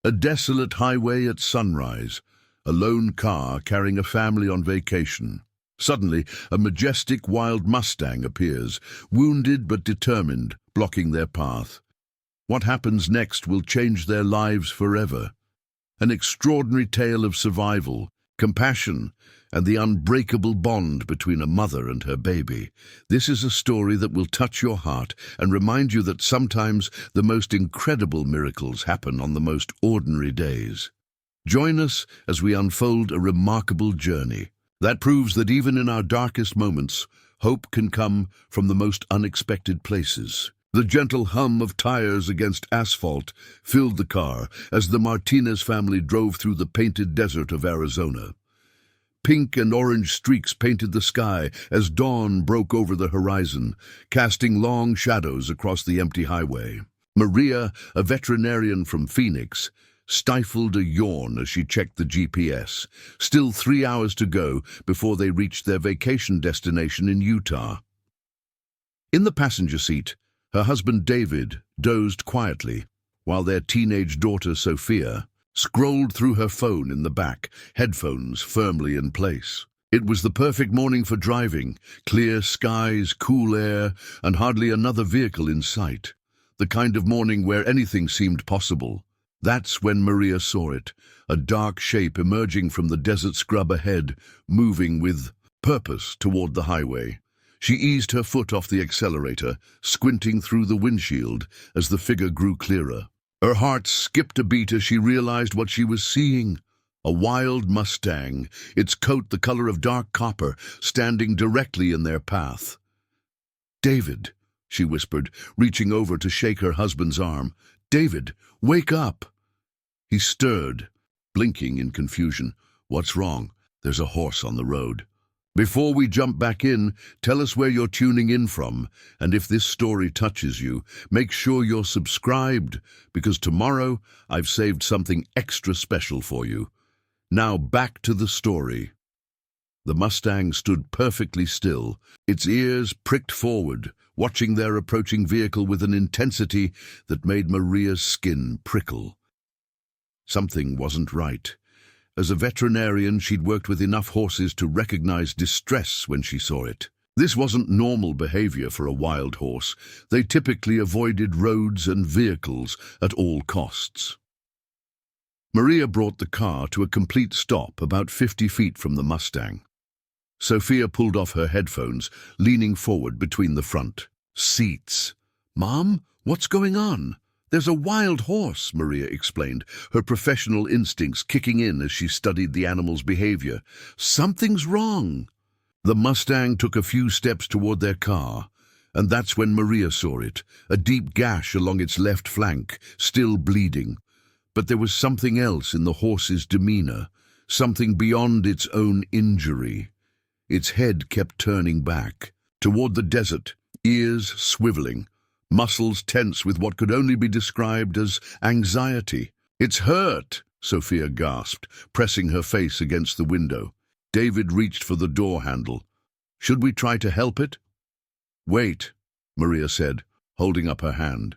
A desolate highway at sunrise, a lone car carrying a family on vacation. Suddenly, a majestic wild Mustang appears, wounded but determined, blocking their path. What happens next will change their lives forever. An extraordinary tale of survival, compassion, and the unbreakable bond between a mother and her baby. This is a story that will touch your heart and remind you that sometimes the most incredible miracles happen on the most ordinary days. Join us as we unfold a remarkable journey that proves that even in our darkest moments, hope can come from the most unexpected places. The gentle hum of tires against asphalt filled the car as the Martinez family drove through the painted desert of Arizona. Pink and orange streaks painted the sky as dawn broke over the horizon, casting long shadows across the empty highway. Maria, a veterinarian from Phoenix, stifled a yawn as she checked the GPS. Still 3 hours to go before they reached their vacation destination in Utah. In the passenger seat, her husband David dozed quietly, while their teenage daughter Sophia scrolled through her phone in the back, headphones firmly in place. It was the perfect morning for driving, clear skies, cool air, and hardly another vehicle in sight. The kind of morning where anything seemed possible. That's when Maria saw it, a dark shape emerging from the desert scrub ahead, moving with purpose toward the highway. She eased her foot off the accelerator, squinting through the windshield as the figure grew clearer. Her heart skipped a beat as she realized what she was seeing. A wild Mustang, its coat the color of dark copper, standing directly in their path. "David," she whispered, reaching over to shake her husband's arm. "David, wake up!" He stirred, blinking in confusion. "What's wrong?" "There's a horse on the road." Before we jump back in, tell us where you're tuning in from, and if this story touches you, make sure you're subscribed, because tomorrow I've saved something extra special for you. Now back to the story. The Mustang stood perfectly still, its ears pricked forward, watching their approaching vehicle with an intensity that made Maria's skin prickle. Something wasn't right. As a veterinarian, she'd worked with enough horses to recognize distress when she saw it. This wasn't normal behavior for a wild horse. They typically avoided roads and vehicles at all costs. Maria brought the car to a complete stop about 50 feet from the Mustang. Sophia pulled off her headphones, leaning forward between the front seats. "Mom, what's going on?" "There's a wild horse," Maria explained, her professional instincts kicking in as she studied the animal's behavior. "Something's wrong." The Mustang took a few steps toward their car, and that's when Maria saw it, a deep gash along its left flank, still bleeding. But there was something else in the horse's demeanor, something beyond its own injury. Its head kept turning back, toward the desert, ears swiveling, muscles tense with what could only be described as anxiety. "It's hurt," Sophia gasped, pressing her face against the window. David reached for the door handle. "Should we try to help it?" "Wait," Maria said, holding up her hand.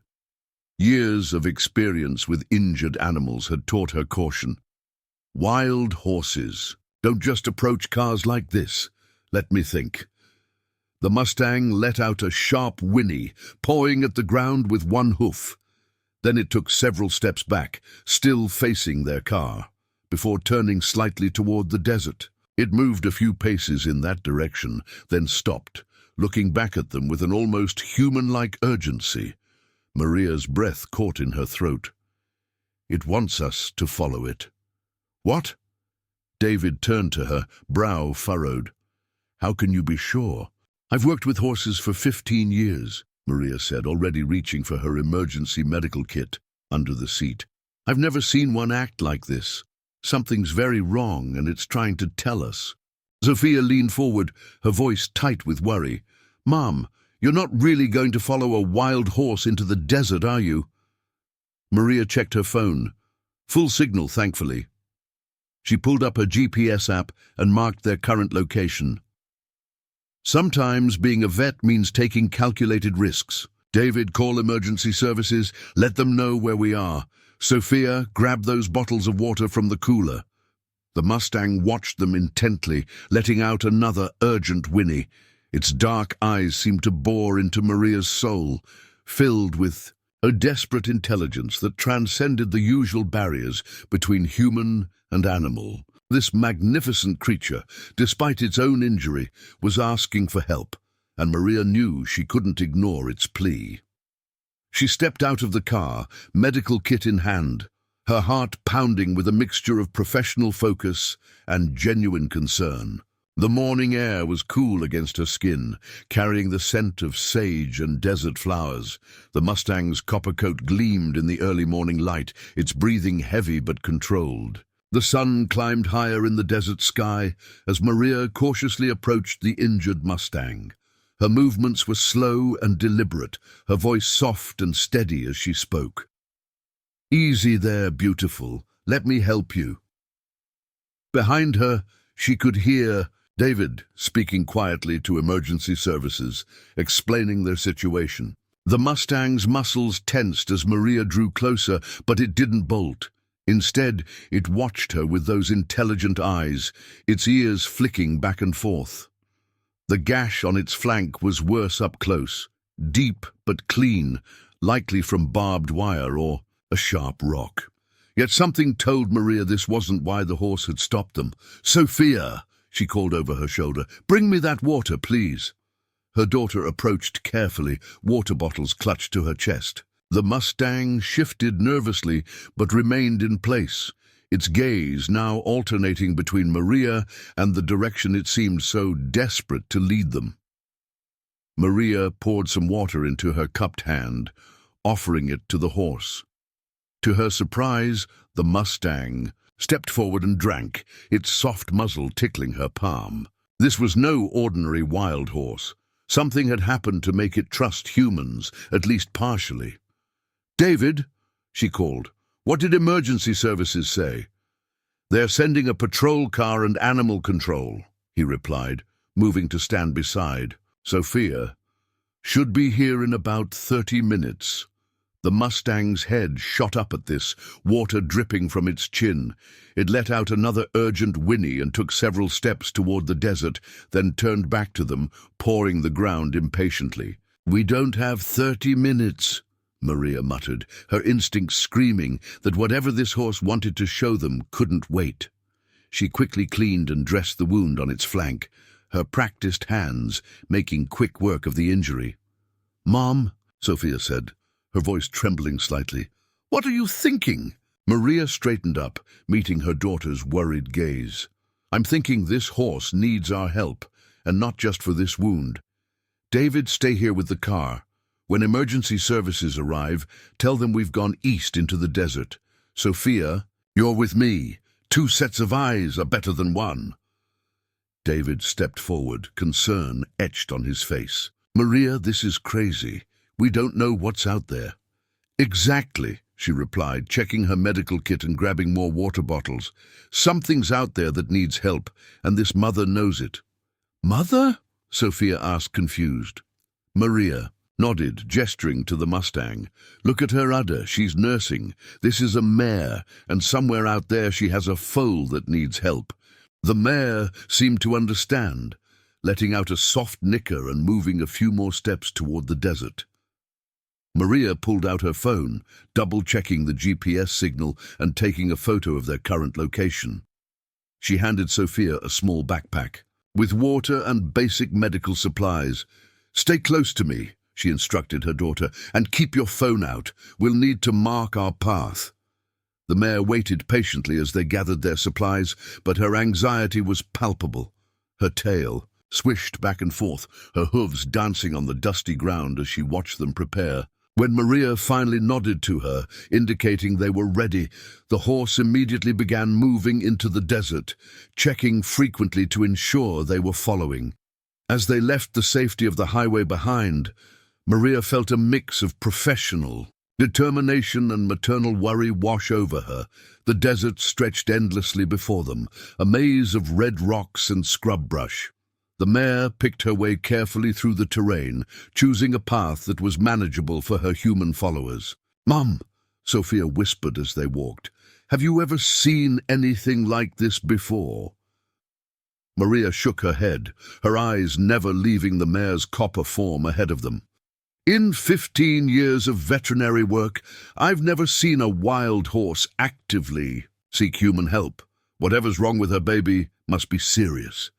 Years of experience with injured animals had taught her caution. Wild horses don't just approach cars like this. Let me think. The Mustang let out a sharp whinny, pawing at the ground with one hoof. Then it took several steps back, still facing their car, before turning slightly toward the desert. It moved a few paces in that direction, then stopped, looking back at them with an almost human-like urgency. Maria's breath caught in her throat. "It wants us to follow it." "What?" David turned to her, brow furrowed. "How can you be sure?" "I've worked with horses for 15 years, Maria said, already reaching for her emergency medical kit under the seat. "I've never seen one act like this. Something's very wrong, and it's trying to tell us." Sophia leaned forward, her voice tight with worry. "Mom, you're not really going to follow a wild horse into the desert, are you?" Maria checked her phone. Full signal, thankfully. She pulled up her GPS app and marked their current location. Sometimes being a vet means taking calculated risks. "David, call emergency services. Let them know where we are. Sophia grabbed those bottles of water from the cooler. The Mustang watched them intently, letting out another urgent whinny. Its dark eyes seemed to bore into Maria's soul, filled with a desperate intelligence that transcended the usual barriers between human and animal. This magnificent creature, despite its own injury, was asking for help, and Maria knew she couldn't ignore its plea. She stepped out of the car, medical kit in hand, her heart pounding with a mixture of professional focus and genuine concern. The morning air was cool against her skin, carrying the scent of sage and desert flowers. The Mustang's copper coat gleamed in the early morning light, its breathing heavy but controlled. The sun climbed higher in the desert sky as Maria cautiously approached the injured Mustang. Her movements were slow and deliberate, her voice soft and steady as she spoke. "Easy there, beautiful. Let me help you." Behind her, she could hear David speaking quietly to emergency services, explaining their situation. The Mustang's muscles tensed as Maria drew closer, but it didn't bolt. Instead, it watched her with those intelligent eyes, its ears flicking back and forth. The gash on its flank was worse up close, deep but clean, likely from barbed wire or a sharp rock. Yet something told Maria this wasn't why the horse had stopped them. "Sophia!" she called over her shoulder. "Bring me that water, please." Her daughter approached carefully, water bottles clutched to her chest. The Mustang shifted nervously but remained in place, its gaze now alternating between Maria and the direction it seemed so desperate to lead them. Maria poured some water into her cupped hand, offering it to the horse. To her surprise, the Mustang stepped forward and drank, its soft muzzle tickling her palm. This was no ordinary wild horse. Something had happened to make it trust humans, at least partially. "David," she called, "what did emergency services say?" "They're sending a patrol car and animal control," he replied, moving to stand beside. "Sophia should be here in about 30 minutes. The Mustang's head shot up at this, water dripping from its chin. It let out another urgent whinny and took several steps toward the desert, then turned back to them, pawing the ground impatiently. "We don't have 30 minutes, Maria muttered, her instincts screaming that whatever this horse wanted to show them couldn't wait. She quickly cleaned and dressed the wound on its flank, her practiced hands making quick work of the injury. "Mom," Sophia said, her voice trembling slightly, "what are you thinking?" Maria straightened up, meeting her daughter's worried gaze. "I'm thinking this horse needs our help, and not just for this wound. David, stay here with the car. When emergency services arrive, tell them we've gone east into the desert. Sophia, you're with me. 2 sets of eyes are better than 1. David stepped forward, concern etched on his face. "Maria, this is crazy. We don't know what's out there." "Exactly," she replied, checking her medical kit and grabbing more water bottles. "Something's out there that needs help, and this mother knows it." "Mother?" Sophia asked, confused. Maria nodded, gesturing to the Mustang. "Look at her udder, she's nursing. This is a mare, and somewhere out there she has a foal that needs help." The mare seemed to understand, letting out a soft nicker and moving a few more steps toward the desert. Maria pulled out her phone, double-checking the GPS signal and taking a photo of their current location. She handed Sophia a small backpack, with water and basic medical supplies. "Stay close to me," she instructed her daughter, "and keep your phone out. We'll need to mark our path." The mare waited patiently as they gathered their supplies, but her anxiety was palpable. Her tail swished back and forth, her hooves dancing on the dusty ground as she watched them prepare. When Maria finally nodded to her, indicating they were ready, the horse immediately began moving into the desert, checking frequently to ensure they were following. As they left the safety of the highway behind, Maria felt a mix of professional determination and maternal worry wash over her. The desert stretched endlessly before them, a maze of red rocks and scrub brush. The mare picked her way carefully through the terrain, choosing a path that was manageable for her human followers. "Mom," Sophia whispered as they walked. "Have you ever seen anything like this before?" Maria shook her head, her eyes never leaving the mare's copper form ahead of them. "In 15 years of veterinary work, I've never seen a wild horse actively seek human help. Whatever's wrong with her baby must be serious."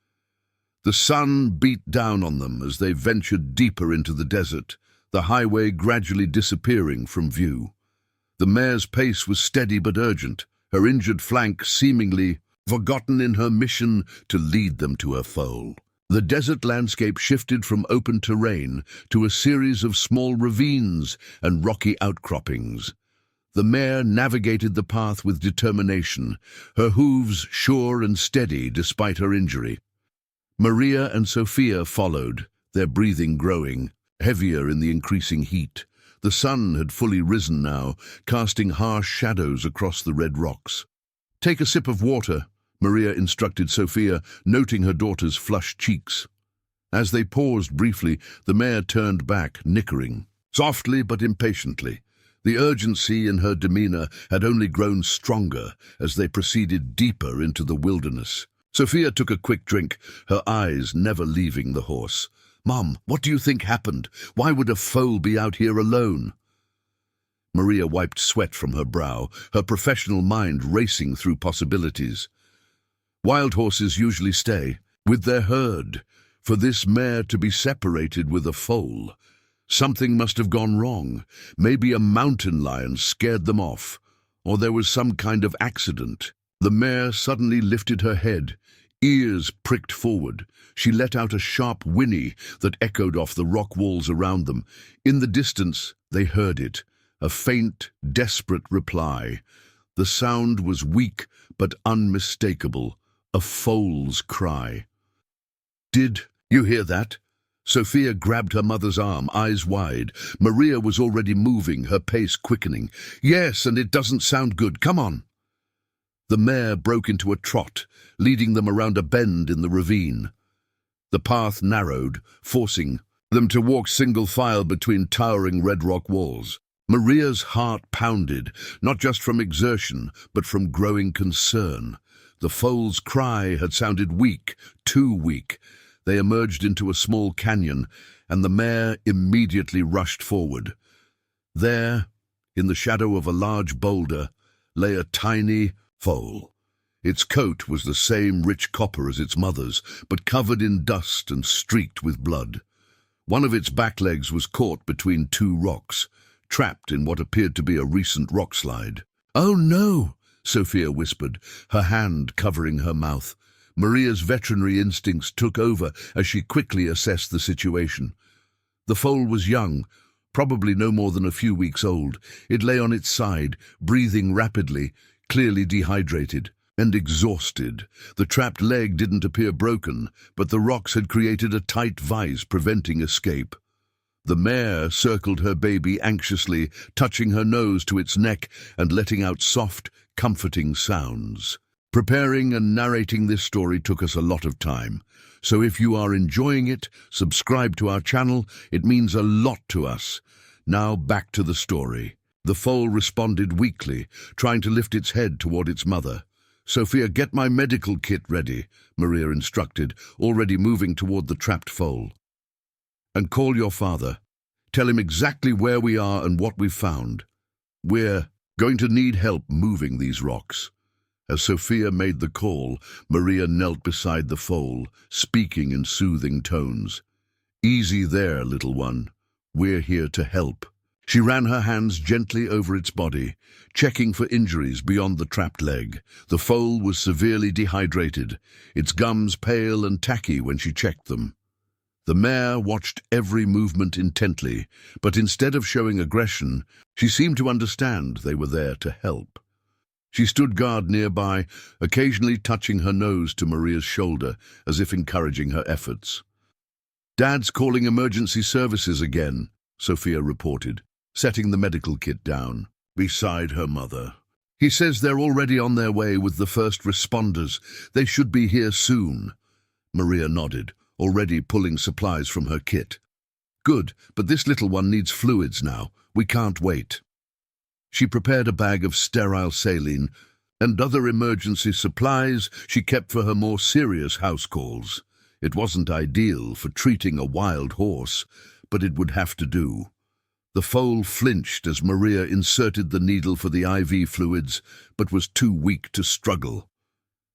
The sun beat down on them as they ventured deeper into the desert, the highway gradually disappearing from view. The mare's pace was steady but urgent, her injured flank seemingly forgotten in her mission to lead them to her foal. The desert landscape shifted from open terrain to a series of small ravines and rocky outcroppings. The mare navigated the path with determination, her hooves sure and steady despite her injury. Maria and Sophia followed, their breathing growing, heavier in the increasing heat. The sun had fully risen now, casting harsh shadows across the red rocks. "Take a sip of water," Maria instructed Sophia, noting her daughter's flushed cheeks. As they paused briefly, the mare turned back, nickering, softly but impatiently. The urgency in her demeanor had only grown stronger as they proceeded deeper into the wilderness. Sophia took a quick drink, her eyes never leaving the horse. "Mom, what do you think happened? Why would a foal be out here alone?" Maria wiped sweat from her brow, her professional mind racing through possibilities. Wild horses usually stay with their herd. For this mare to be separated with a foal, something must have gone wrong. Maybe a mountain lion scared them off, or there was some kind of accident. The mare suddenly lifted her head, ears pricked forward. She let out a sharp whinny that echoed off the rock walls around them. In the distance, they heard it, a faint, desperate reply. The sound was weak but unmistakable, a foal's cry. "Did you hear that?" Sophia grabbed her mother's arm, eyes wide. Maria was already moving, her pace quickening. "Yes, and it doesn't sound good. Come on." The mare broke into a trot, leading them around a bend in the ravine. The path narrowed, forcing them to walk single file between towering red rock walls. Maria's heart pounded, not just from exertion, but from growing concern. The foal's cry had sounded weak, too weak. They emerged into a small canyon, and the mare immediately rushed forward. There, in the shadow of a large boulder, lay a tiny foal. Its coat was the same rich copper as its mother's, but covered in dust and streaked with blood. One of its back legs was caught between two rocks, trapped in what appeared to be a recent rock slide. "Oh no!" Sophia whispered, her hand covering her mouth. Maria's veterinary instincts took over as she quickly assessed the situation. The foal was young, probably no more than a few weeks old. It lay on its side, breathing rapidly, clearly dehydrated and exhausted. The trapped leg didn't appear broken, but the rocks had created a tight vise preventing escape. The mare circled her baby anxiously, touching her nose to its neck and letting out soft, comforting sounds. Preparing and narrating this story took us a lot of time, so if you are enjoying it, subscribe to our channel. It means a lot to us. Now back to the story. The foal responded weakly, trying to lift its head toward its mother. "Sophia, get my medical kit ready," Maria instructed, already moving toward the trapped foal. "And call your father. Tell him exactly where we are and what we've found. We're going to need help moving these rocks." As Sophia made the call, Maria knelt beside the foal, speaking in soothing tones. "Easy there, little one. We're here to help." She ran her hands gently over its body, checking for injuries beyond the trapped leg. The foal was severely dehydrated, its gums pale and tacky when she checked them. The mare watched every movement intently, but instead of showing aggression, she seemed to understand they were there to help. She stood guard nearby, occasionally touching her nose to Maria's shoulder, as if encouraging her efforts. "Dad's calling emergency services again," Sophia reported, setting the medical kit down beside her mother. "He says they're already on their way with the first responders. They should be here soon." Maria nodded, already pulling supplies from her kit. "Good, but this little one needs fluids now. We can't wait." She prepared a bag of sterile saline and other emergency supplies she kept for her more serious house calls. It wasn't ideal for treating a wild horse, but it would have to do. The foal flinched as Maria inserted the needle for the IV fluids, but was too weak to struggle.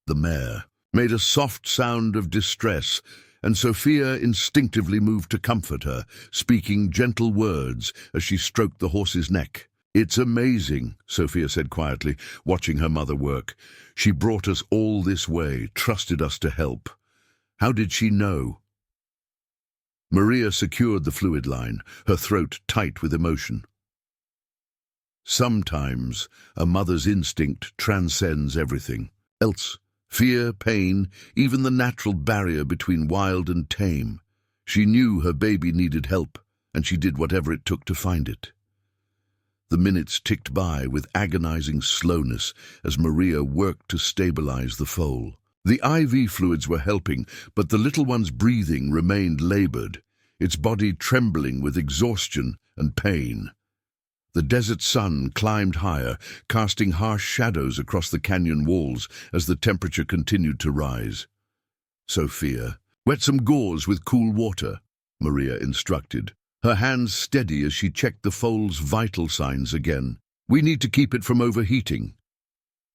The mare made a soft sound of distress, and Sophia instinctively moved to comfort her, speaking gentle words as she stroked the horse's neck. "It's amazing," Sophia said quietly, watching her mother work. "She brought us all this way, trusted us to help. How did she know?" Maria secured the fluid line, her throat tight with emotion. Sometimes a mother's instinct transcends everything else. Fear, pain, even the natural barrier between wild and tame. She knew her baby needed help, and she did whatever it took to find it. The minutes ticked by with agonizing slowness as Maria worked to stabilize the foal. The IV fluids were helping, but the little one's breathing remained labored, its body trembling with exhaustion and pain. The desert sun climbed higher, casting harsh shadows across the canyon walls as the temperature continued to rise. "Sophia, wet some gauze with cool water," Maria instructed, her hands steady as she checked the foal's vital signs again. "We need to keep it from overheating."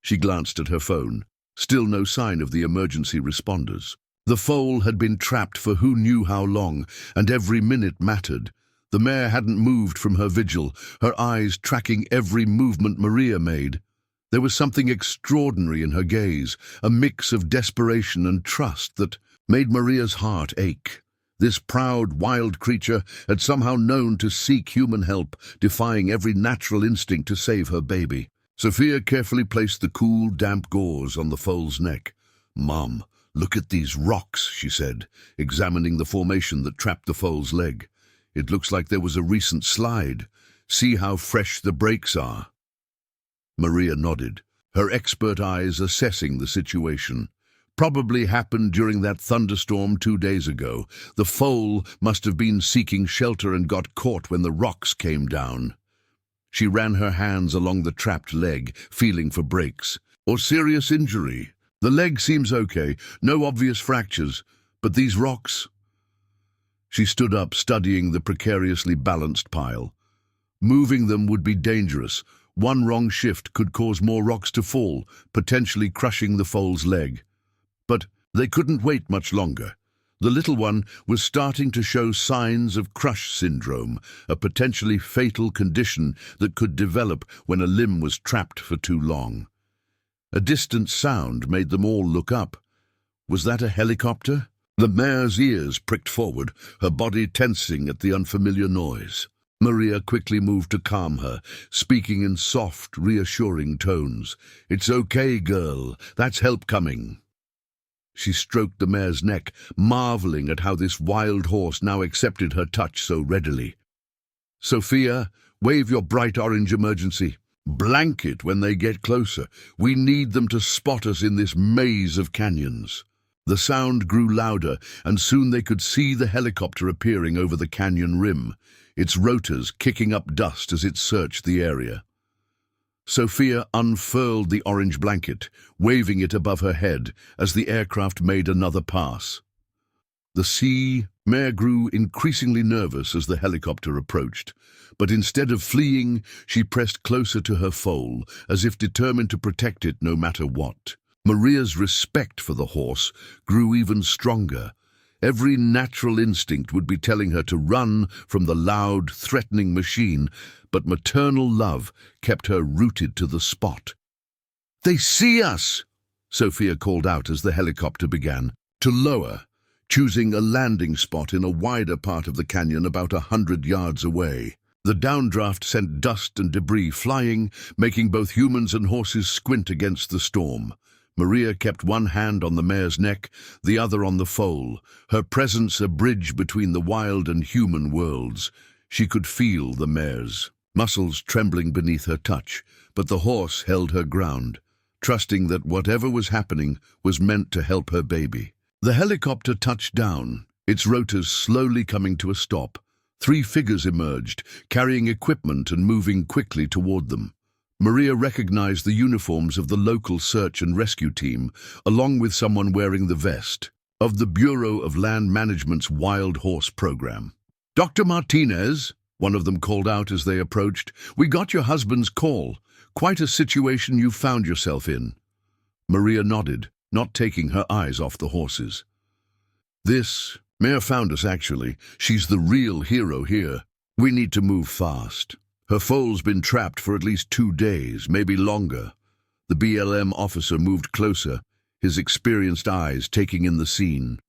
She glanced at her phone. Still no sign of the emergency responders. The foal had been trapped for who knew how long, and every minute mattered. The mare hadn't moved from her vigil, her eyes tracking every movement Maria made. There was something extraordinary in her gaze, a mix of desperation and trust that made Maria's heart ache. This proud, wild creature had somehow known to seek human help, defying every natural instinct to save her baby. Sophia carefully placed the cool, damp gauze on the foal's neck. "Mom, look at these rocks," she said, examining the formation that trapped the foal's leg. "It looks like there was a recent slide. See how fresh the breaks are." Maria nodded, her expert eyes assessing the situation. "Probably happened during that thunderstorm 2 days ago. The foal must have been seeking shelter and got caught when the rocks came down." She ran her hands along the trapped leg, feeling for breaks. "Or serious injury? The leg seems okay, no obvious fractures, but these rocks—" She stood up, studying the precariously balanced pile. Moving them would be dangerous. One wrong shift could cause more rocks to fall, potentially crushing the foal's leg. But they couldn't wait much longer. The little one was starting to show signs of crush syndrome, a potentially fatal condition that could develop when a limb was trapped for too long. A distant sound made them all look up. Was that a helicopter? The mare's ears pricked forward, her body tensing at the unfamiliar noise. Maria quickly moved to calm her, speaking in soft, reassuring tones. "It's okay, girl. That's help coming." She stroked the mare's neck, marveling at how this wild horse now accepted her touch so readily. "Sophia, wave your bright orange emergency. Blanket when they get closer. We need them to spot us in this maze of canyons." The sound grew louder, and soon they could see the helicopter appearing over the canyon rim, its rotors kicking up dust as it searched the area. Sophia unfurled the orange blanket, waving it above her head as the aircraft made another pass. The mare grew increasingly nervous as the helicopter approached, but instead of fleeing, she pressed closer to her foal, as if determined to protect it no matter what. Maria's respect for the horse grew even stronger. Every natural instinct would be telling her to run from the loud, threatening machine, but maternal love kept her rooted to the spot. "They see us!" Sophia called out as the helicopter began to lower, choosing a landing spot in a wider part of the canyon about 100 yards away. The downdraft sent dust and debris flying, making both humans and horses squint against the storm. Maria kept one hand on the mare's neck, the other on the foal, her presence a bridge between the wild and human worlds. She could feel the mare's muscles trembling beneath her touch, but the horse held her ground, trusting that whatever was happening was meant to help her baby. The helicopter touched down, its rotors slowly coming to a stop. 3 figures emerged, carrying equipment and moving quickly toward them. Maria recognized the uniforms of the local search and rescue team, along with someone wearing the vest of the Bureau of Land Management's Wild Horse Program. "Dr. Martinez," one of them called out as they approached, "we got your husband's call. Quite a situation you found yourself in." Maria nodded, not taking her eyes off the horses. "This mare found us, actually. She's the real hero here. We need to move fast. Her foal's been trapped for at least 2 days, maybe longer." The BLM officer moved closer, his experienced eyes taking in the scene.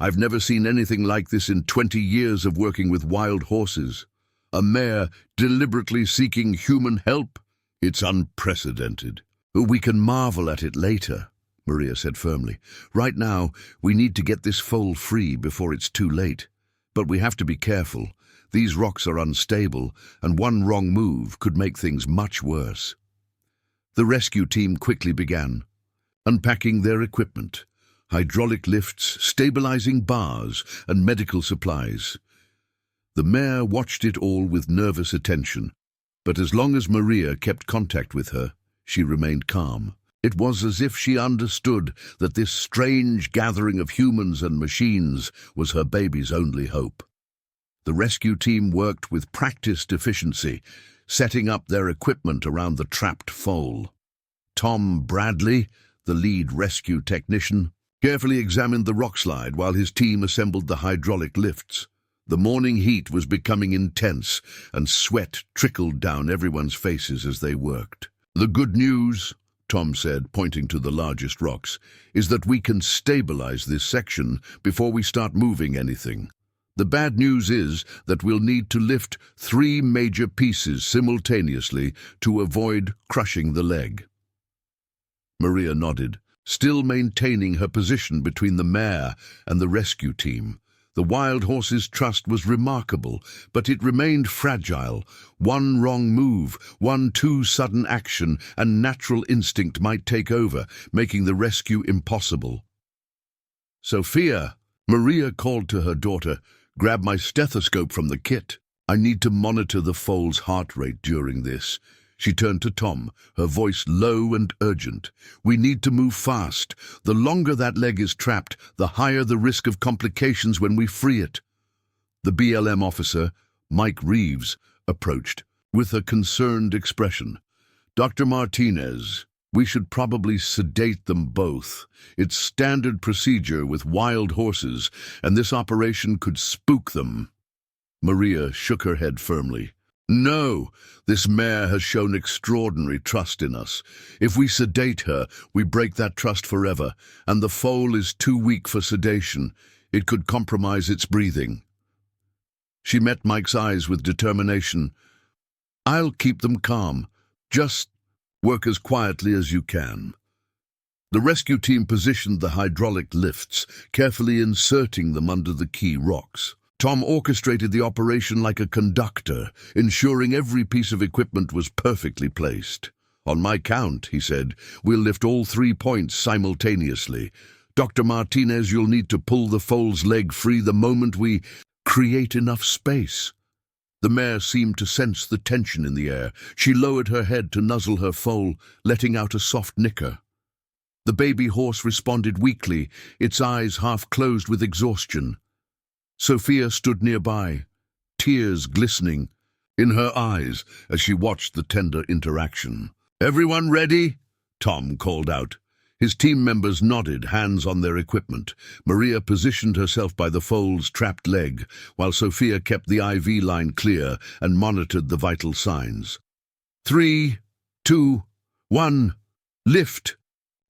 "I've never seen anything like this in 20 years of working with wild horses. A mare deliberately seeking human help? It's unprecedented." "We can marvel at it later," Maria said firmly. "Right now, we need to get this foal free before it's too late. But we have to be careful. These rocks are unstable, and one wrong move could make things much worse." The rescue team quickly began, unpacking their equipment: hydraulic lifts, stabilizing bars, and medical supplies. The mare watched it all with nervous attention, but as long as Maria kept contact with her, she remained calm. It was as if she understood that this strange gathering of humans and machines was her baby's only hope. The rescue team worked with practiced efficiency, setting up their equipment around the trapped foal. Tom Bradley, the lead rescue technician, carefully examined the rockslide while his team assembled the hydraulic lifts. The morning heat was becoming intense, and sweat trickled down everyone's faces as they worked. "The good news," Tom said, pointing to the largest rocks, "is that we can stabilize this section before we start moving anything. The bad news is that we'll need to lift 3 major pieces simultaneously to avoid crushing the leg." Maria nodded, still maintaining her position between the mare and the rescue team. The wild horse's trust was remarkable, but it remained fragile. One wrong move, one too sudden action, and natural instinct might take over, making the rescue impossible. "Sophia," Maria called to her daughter, "grab my stethoscope from the kit. I need to monitor the foal's heart rate during this." She turned to Tom, her voice low and urgent. "We need to move fast. The longer that leg is trapped, the higher the risk of complications when we free it." The BLM officer, Mike Reeves, approached with a concerned expression. "Dr. Martinez, we should probably sedate them both. It's standard procedure with wild horses, and this operation could spook them." Maria shook her head firmly. "No, this mare has shown extraordinary trust in us. If we sedate her, we break that trust forever, and the foal is too weak for sedation. It could compromise its breathing." She met Mike's eyes with determination. "I'll keep them calm. Just work as quietly as you can." The rescue team positioned the hydraulic lifts, carefully inserting them under the key rocks. Tom orchestrated the operation like a conductor, ensuring every piece of equipment was perfectly placed. "On my count," he said, "we'll lift all 3 points simultaneously. Dr. Martinez, you'll need to pull the foal's leg free the moment we create enough space." The mare seemed to sense the tension in the air. She lowered her head to nuzzle her foal, letting out a soft nicker. The baby horse responded weakly, its eyes half closed with exhaustion. Sophia stood nearby, tears glistening in her eyes as she watched the tender interaction. "Everyone ready?" Tom called out. His team members nodded, hands on their equipment. Maria positioned herself by the foal's trapped leg, while Sophia kept the IV line clear and monitored the vital signs. 3, 2, 1, lift!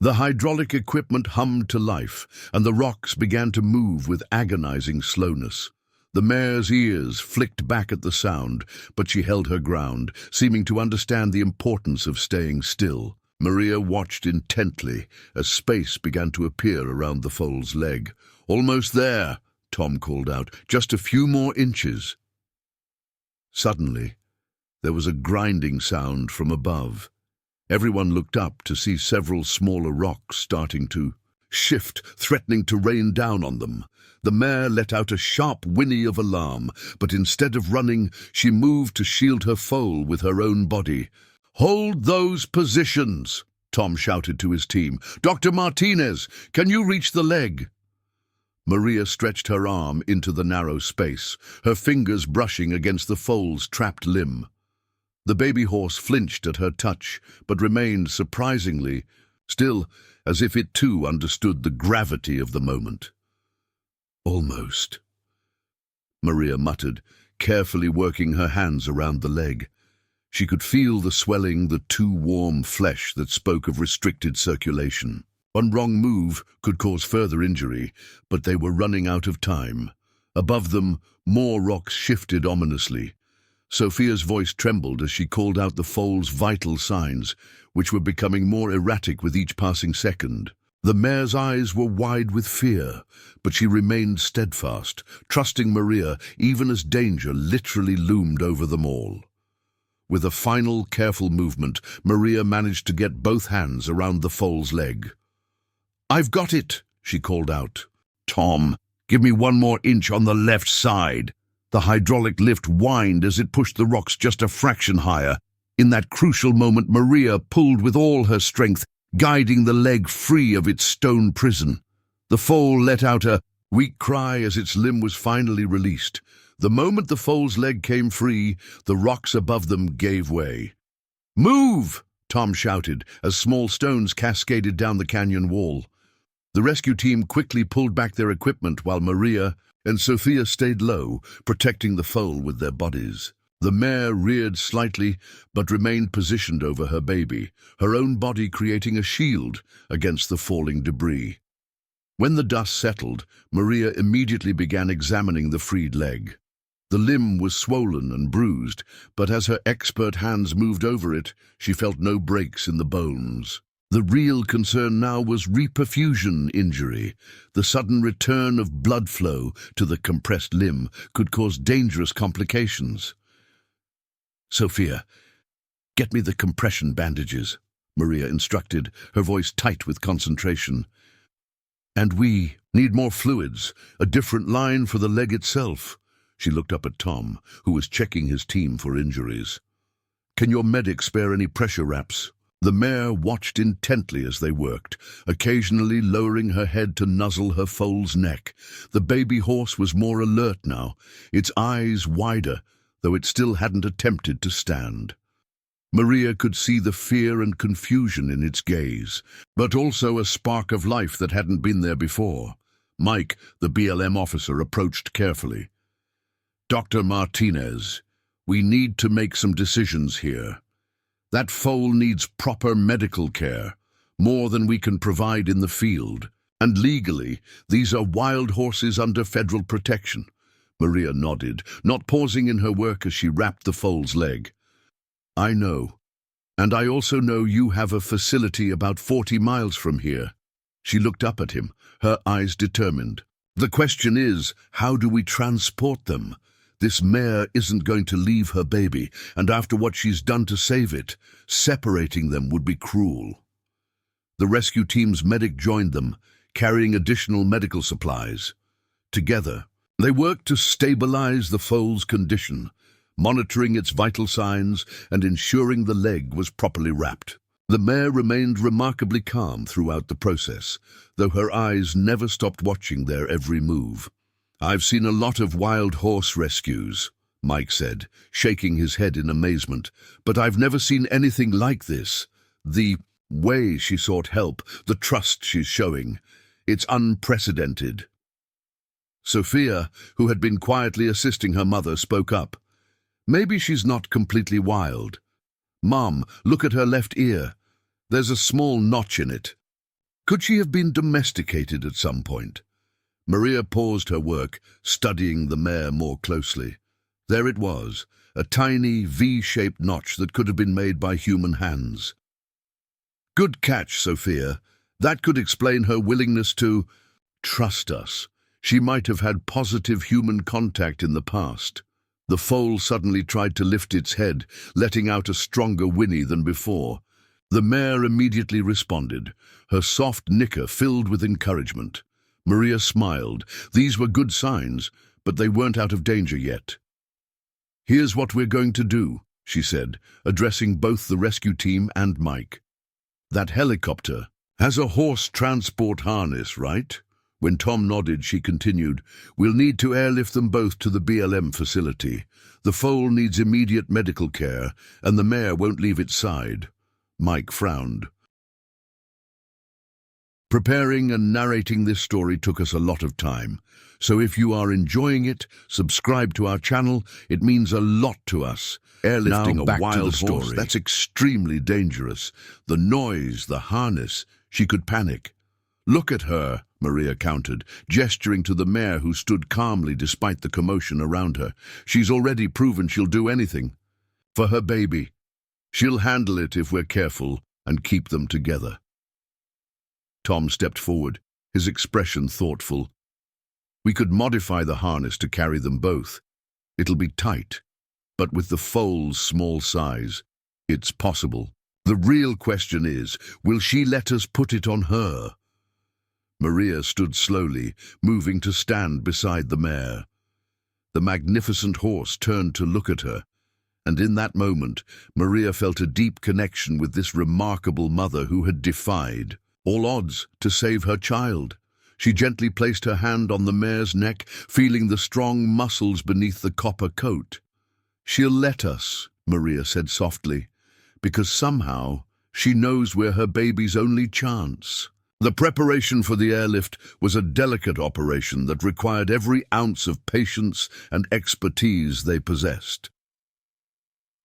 The hydraulic equipment hummed to life, and the rocks began to move with agonizing slowness. The mare's ears flicked back at the sound, but she held her ground, seeming to understand the importance of staying still. Maria watched intently as space began to appear around the foal's leg. "Almost there," Tom called out. "Just a few more inches." Suddenly, there was a grinding sound from above. Everyone looked up to see several smaller rocks starting to shift, threatening to rain down on them. The mare let out a sharp whinny of alarm, but instead of running, she moved to shield her foal with her own body. "Hold those positions," Tom shouted to his team. "Dr. Martinez, can you reach the leg?" Maria stretched her arm into the narrow space, her fingers brushing against the foal's trapped limb. The baby horse flinched at her touch, but remained surprisingly still, as if it too understood the gravity of the moment. "Almost," Maria muttered, carefully working her hands around the leg. She could feel the swelling, the too warm flesh that spoke of restricted circulation. One wrong move could cause further injury, but they were running out of time. Above them, more rocks shifted ominously. Sophia's voice trembled as she called out the foal's vital signs, which were becoming more erratic with each passing second. The mare's eyes were wide with fear, but she remained steadfast, trusting Maria even as danger literally loomed over them all. With a final, careful movement, Maria managed to get both hands around the foal's leg. "I've got it," she called out. "Tom, give me one more inch on the left side." The hydraulic lift whined as it pushed the rocks just a fraction higher. In that crucial moment, Maria pulled with all her strength, guiding the leg free of its stone prison. The foal let out a weak cry as its limb was finally released. The moment the foal's leg came free, the rocks above them gave way. "Move!" Tom shouted as small stones cascaded down the canyon wall. The rescue team quickly pulled back their equipment while Maria and Sophia stayed low, protecting the foal with their bodies. The mare reared slightly, but remained positioned over her baby, her own body creating a shield against the falling debris. When the dust settled, Maria immediately began examining the freed leg. The limb was swollen and bruised, but as her expert hands moved over it, she felt no breaks in the bones. The real concern now was reperfusion injury. The sudden return of blood flow to the compressed limb could cause dangerous complications. "Sophia, get me the compression bandages," Maria instructed, her voice tight with concentration. "And we need more fluids, a different line for the leg itself." She looked up at Tom, who was checking his team for injuries. "Can your medic spare any pressure wraps?" The mare watched intently as they worked, occasionally lowering her head to nuzzle her foal's neck. The baby horse was more alert now, its eyes wider, though it still hadn't attempted to stand. Maria could see the fear and confusion in its gaze, but also a spark of life that hadn't been there before. Mike, the BLM officer, approached carefully. "Dr. Martinez, we need to make some decisions here. That foal needs proper medical care, more than we can provide in the field. And legally, these are wild horses under federal protection." Maria nodded, not pausing in her work as she wrapped the foal's leg. "I know. And I also know you have a facility about 40 miles from here." She looked up at him, her eyes determined. "The question is, how do we transport them? This mare isn't going to leave her baby, and after what she's done to save it, separating them would be cruel." The rescue team's medic joined them, carrying additional medical supplies. Together, they worked to stabilize the foal's condition, monitoring its vital signs and ensuring the leg was properly wrapped. The mare remained remarkably calm throughout the process, though her eyes never stopped watching their every move. "I've seen a lot of wild horse rescues," Mike said, shaking his head in amazement, "but I've never seen anything like this. The way she sought help, the trust she's showing, it's unprecedented." Sophia, who had been quietly assisting her mother, spoke up. "Maybe she's not completely wild. Mom, look at her left ear. There's a small notch in it. Could she have been domesticated at some point?" Maria paused her work, studying the mare more closely. There it was, a tiny V-shaped notch that could have been made by human hands. "Good catch, Sophia. That could explain her willingness to trust us. She might have had positive human contact in the past." The foal suddenly tried to lift its head, letting out a stronger whinny than before. The mare immediately responded, her soft nicker filled with encouragement. Maria smiled. These were good signs, but they weren't out of danger yet. "Here's what we're going to do," she said, addressing both the rescue team and Mike. "That helicopter has a horse transport harness, right?" When Tom nodded, she continued, "We'll need to airlift them both to the BLM facility. The foal needs immediate medical care, and the mare won't leave its side." Mike frowned. Preparing and narrating this story took us a lot of time, so if you are enjoying it, subscribe to our channel. It means a lot to us. Airlifting Now a back to wild the horse, story. that's extremely dangerous. The noise, the harness, she could panic. "Look at her," Maria countered, gesturing to the mare who stood calmly despite the commotion around her. "She's already proven she'll do anything. For her baby. She'll handle it if we're careful and keep them together." Tom stepped forward, his expression thoughtful. "We could modify the harness to carry them both. It'll be tight, but with the foal's small size, it's possible. The real question is, will she let us put it on her?" Maria stood slowly, moving to stand beside the mare. The magnificent horse turned to look at her, and in that moment, Maria felt a deep connection with this remarkable mother who had defied all odds to save her child. She gently placed her hand on the mare's neck, feeling the strong muscles beneath the copper coat. "She'll let us," Maria said softly, "because somehow she knows we're her baby's only chance." The preparation for the airlift was a delicate operation that required every ounce of patience and expertise they possessed.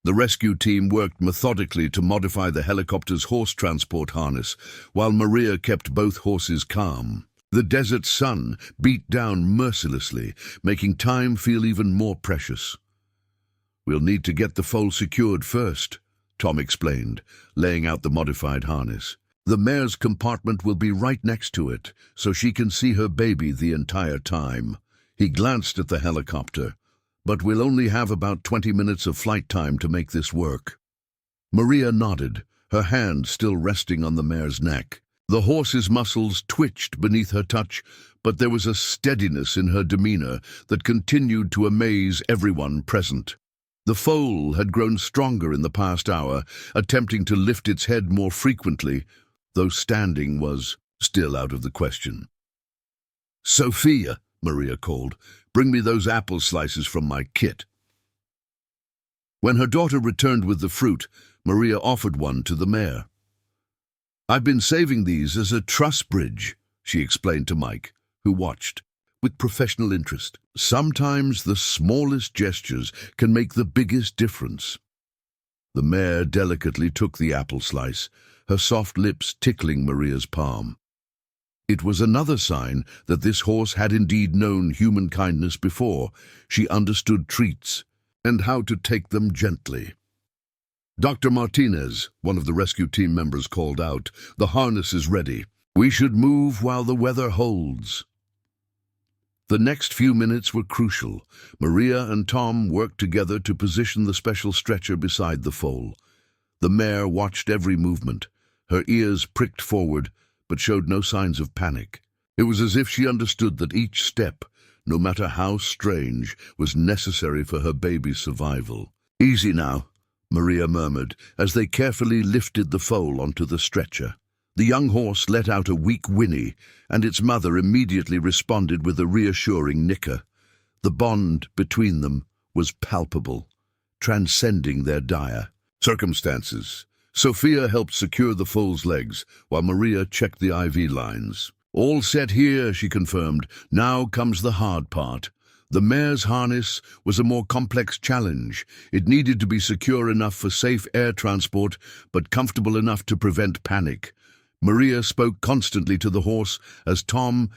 The rescue team worked methodically to modify the helicopter's horse transport harness, while Maria kept both horses calm. The desert sun beat down mercilessly, making time feel even more precious. "We'll need to get the foal secured first," Tom explained, laying out the modified harness. "The mare's compartment will be right next to it, so she can see her baby the entire time." He glanced at the helicopter. "But we'll only have about 20 minutes of flight time to make this work." Maria nodded, her hand still resting on the mare's neck. The horse's muscles twitched beneath her touch, but there was a steadiness in her demeanor that continued to amaze everyone present. The foal had grown stronger in the past hour, attempting to lift its head more frequently, though standing was still out of the question. "Sophia," Maria called, "bring me those apple slices from my kit." When her daughter returned with the fruit, Maria offered one to the mare. "I've been saving these as a truss bridge," she explained to Mike, who watched with professional interest. Sometimes the smallest gestures can make the biggest difference. The mare delicately took the apple slice, her soft lips tickling Maria's palm. It was another sign that this horse had indeed known human kindness before. She understood treats and how to take them gently. "Dr. Martinez," one of the rescue team members called out, "the harness is ready. We should move while the weather holds." The next few minutes were crucial. Maria and Tom worked together to position the special stretcher beside the foal. The mare watched every movement. Her ears pricked forward, but showed no signs of panic. It was as if she understood that each step, no matter how strange, was necessary for her baby's survival. "Easy now," Maria murmured, as they carefully lifted the foal onto the stretcher. The young horse let out a weak whinny, and its mother immediately responded with a reassuring nicker. The bond between them was palpable, transcending their dire circumstances. Sophia helped secure the foal's legs, while Maria checked the IV lines. "All set here," she confirmed. "Now comes the hard part." The mare's harness was a more complex challenge. It needed to be secure enough for safe air transport, but comfortable enough to prevent panic. Maria spoke constantly to the horse as Tom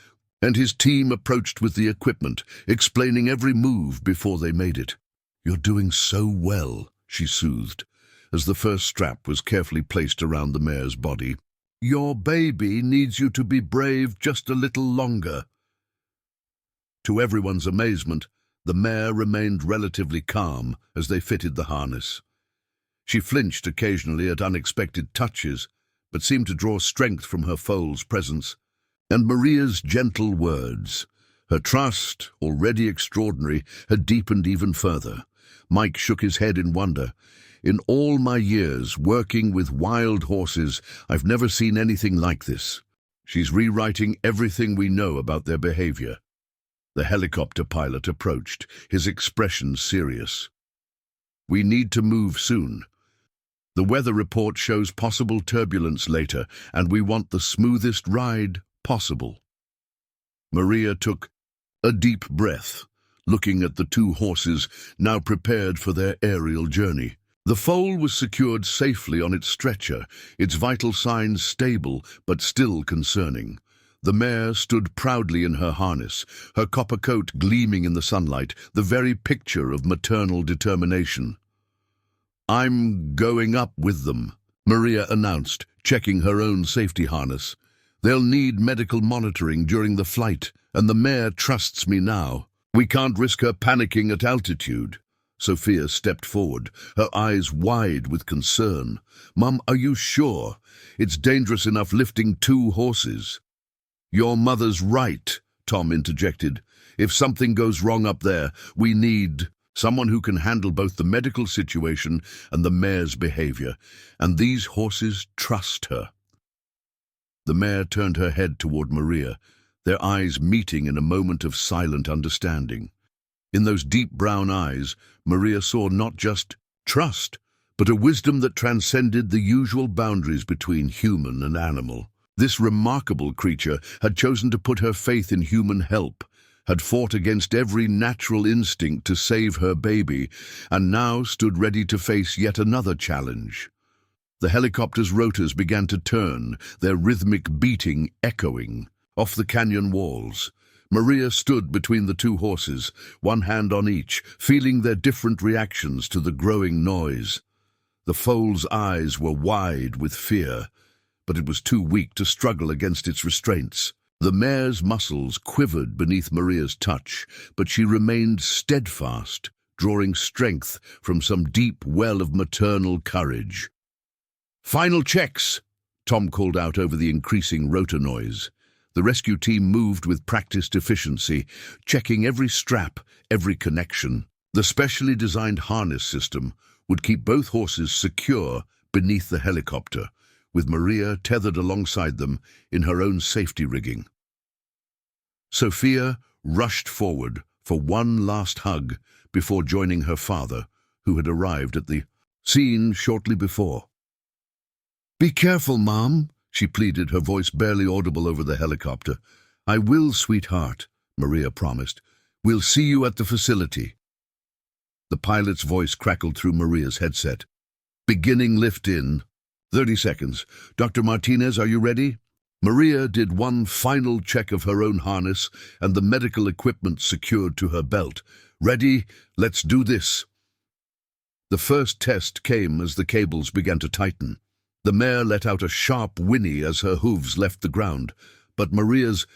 and his team approached with the equipment, explaining every move before they made it. "You're doing so well," she soothed, as the first strap was carefully placed around the mare's body. "Your baby needs you to be brave just a little longer." To everyone's amazement, the mare remained relatively calm as they fitted the harness. She flinched occasionally at unexpected touches, but seemed to draw strength from her foal's presence. And Maria's gentle words, her trust, already extraordinary, had deepened even further. Mike shook his head in wonder. In all my years working with wild horses, I've never seen anything like this. She's rewriting everything we know about their behavior. The helicopter pilot approached, his expression serious. We need to move soon. The weather report shows possible turbulence later, and we want the smoothest ride possible. Maria took a deep breath, looking at the two horses now prepared for their aerial journey. The foal was secured safely on its stretcher, its vital signs stable but still concerning. The mare stood proudly in her harness, her copper coat gleaming in the sunlight, the very picture of maternal determination. "I'm going up with them," Maria announced, checking her own safety harness. "They'll need medical monitoring during the flight, and the mare trusts me now. We can't risk her panicking at altitude." Sophia stepped forward, her eyes wide with concern. "Mum, are you sure? It's dangerous enough lifting two horses." "Your mother's right," Tom interjected. "If something goes wrong up there, we need someone who can handle both the medical situation and the mare's behavior, and these horses trust her." The mare turned her head toward Maria, their eyes meeting in a moment of silent understanding. In those deep brown eyes, Maria saw not just trust, but a wisdom that transcended the usual boundaries between human and animal. This remarkable creature had chosen to put her faith in human help, had fought against every natural instinct to save her baby, and now stood ready to face yet another challenge. The helicopter's rotors began to turn, their rhythmic beating echoing off the canyon walls. Maria stood between the two horses, one hand on each, feeling their different reactions to the growing noise. The foal's eyes were wide with fear, but it was too weak to struggle against its restraints. The mare's muscles quivered beneath Maria's touch, but she remained steadfast, drawing strength from some deep well of maternal courage. "Final checks," Tom called out over the increasing rotor noise. The rescue team moved with practiced efficiency, checking every strap, every connection. The specially designed harness system would keep both horses secure beneath the helicopter, with Maria tethered alongside them in her own safety rigging. Sophia rushed forward for one last hug before joining her father, who had arrived at the scene shortly before. "Be careful, Mom," she pleaded, her voice barely audible over the helicopter. "I will, sweetheart," Maria promised. "We'll see you at the facility." The pilot's voice crackled through Maria's headset. "Beginning lift-in. 30 seconds. Dr. Martinez, are you ready?" Maria did one final check of her own harness and the medical equipment secured to her belt. "Ready? Let's do this." The first test came as the cables began to tighten. The mare let out a sharp whinny as her hooves left the ground, but Maria's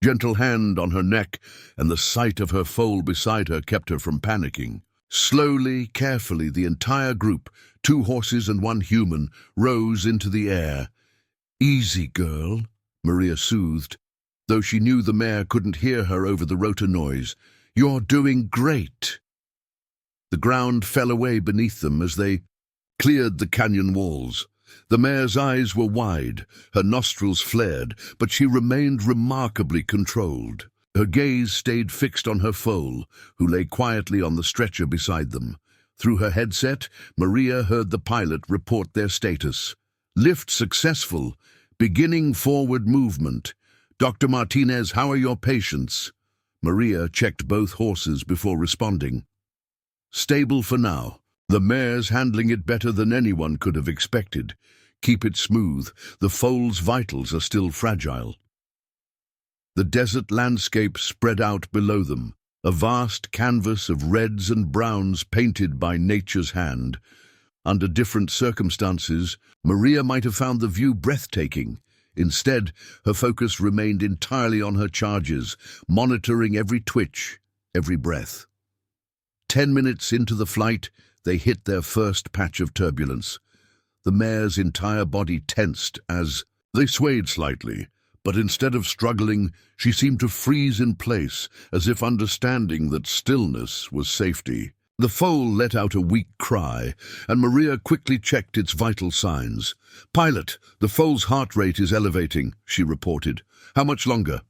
gentle hand on her neck and the sight of her foal beside her kept her from panicking. Slowly, carefully, the entire group, 2 horses and 1 human, rose into the air. "Easy, girl," Maria soothed, though she knew the mare couldn't hear her over the rotor noise. "You're doing great." The ground fell away beneath them as they cleared the canyon walls. The mare's eyes were wide, her nostrils flared, but she remained remarkably controlled. Her gaze stayed fixed on her foal, who lay quietly on the stretcher beside them. Through her headset, Maria heard the pilot report their status. "Lift successful. Beginning forward movement. Dr. Martinez, how are your patients?" Maria checked both horses before responding. "Stable for now. The mare's handling it better than anyone could have expected. Keep it smooth. The foal's vitals are still fragile." The desert landscape spread out below them, a vast canvas of reds and browns painted by nature's hand. Under different circumstances, Maria might have found the view breathtaking. Instead, her focus remained entirely on her charges, monitoring every twitch, every breath. 10 minutes into the flight, they hit their first patch of turbulence. The mare's entire body tensed as they swayed slightly, but instead of struggling, she seemed to freeze in place, as if understanding that stillness was safety. The foal let out a weak cry, and Maria quickly checked its vital signs. "Pilot, the foal's heart rate is elevating," she reported. "How much longer?"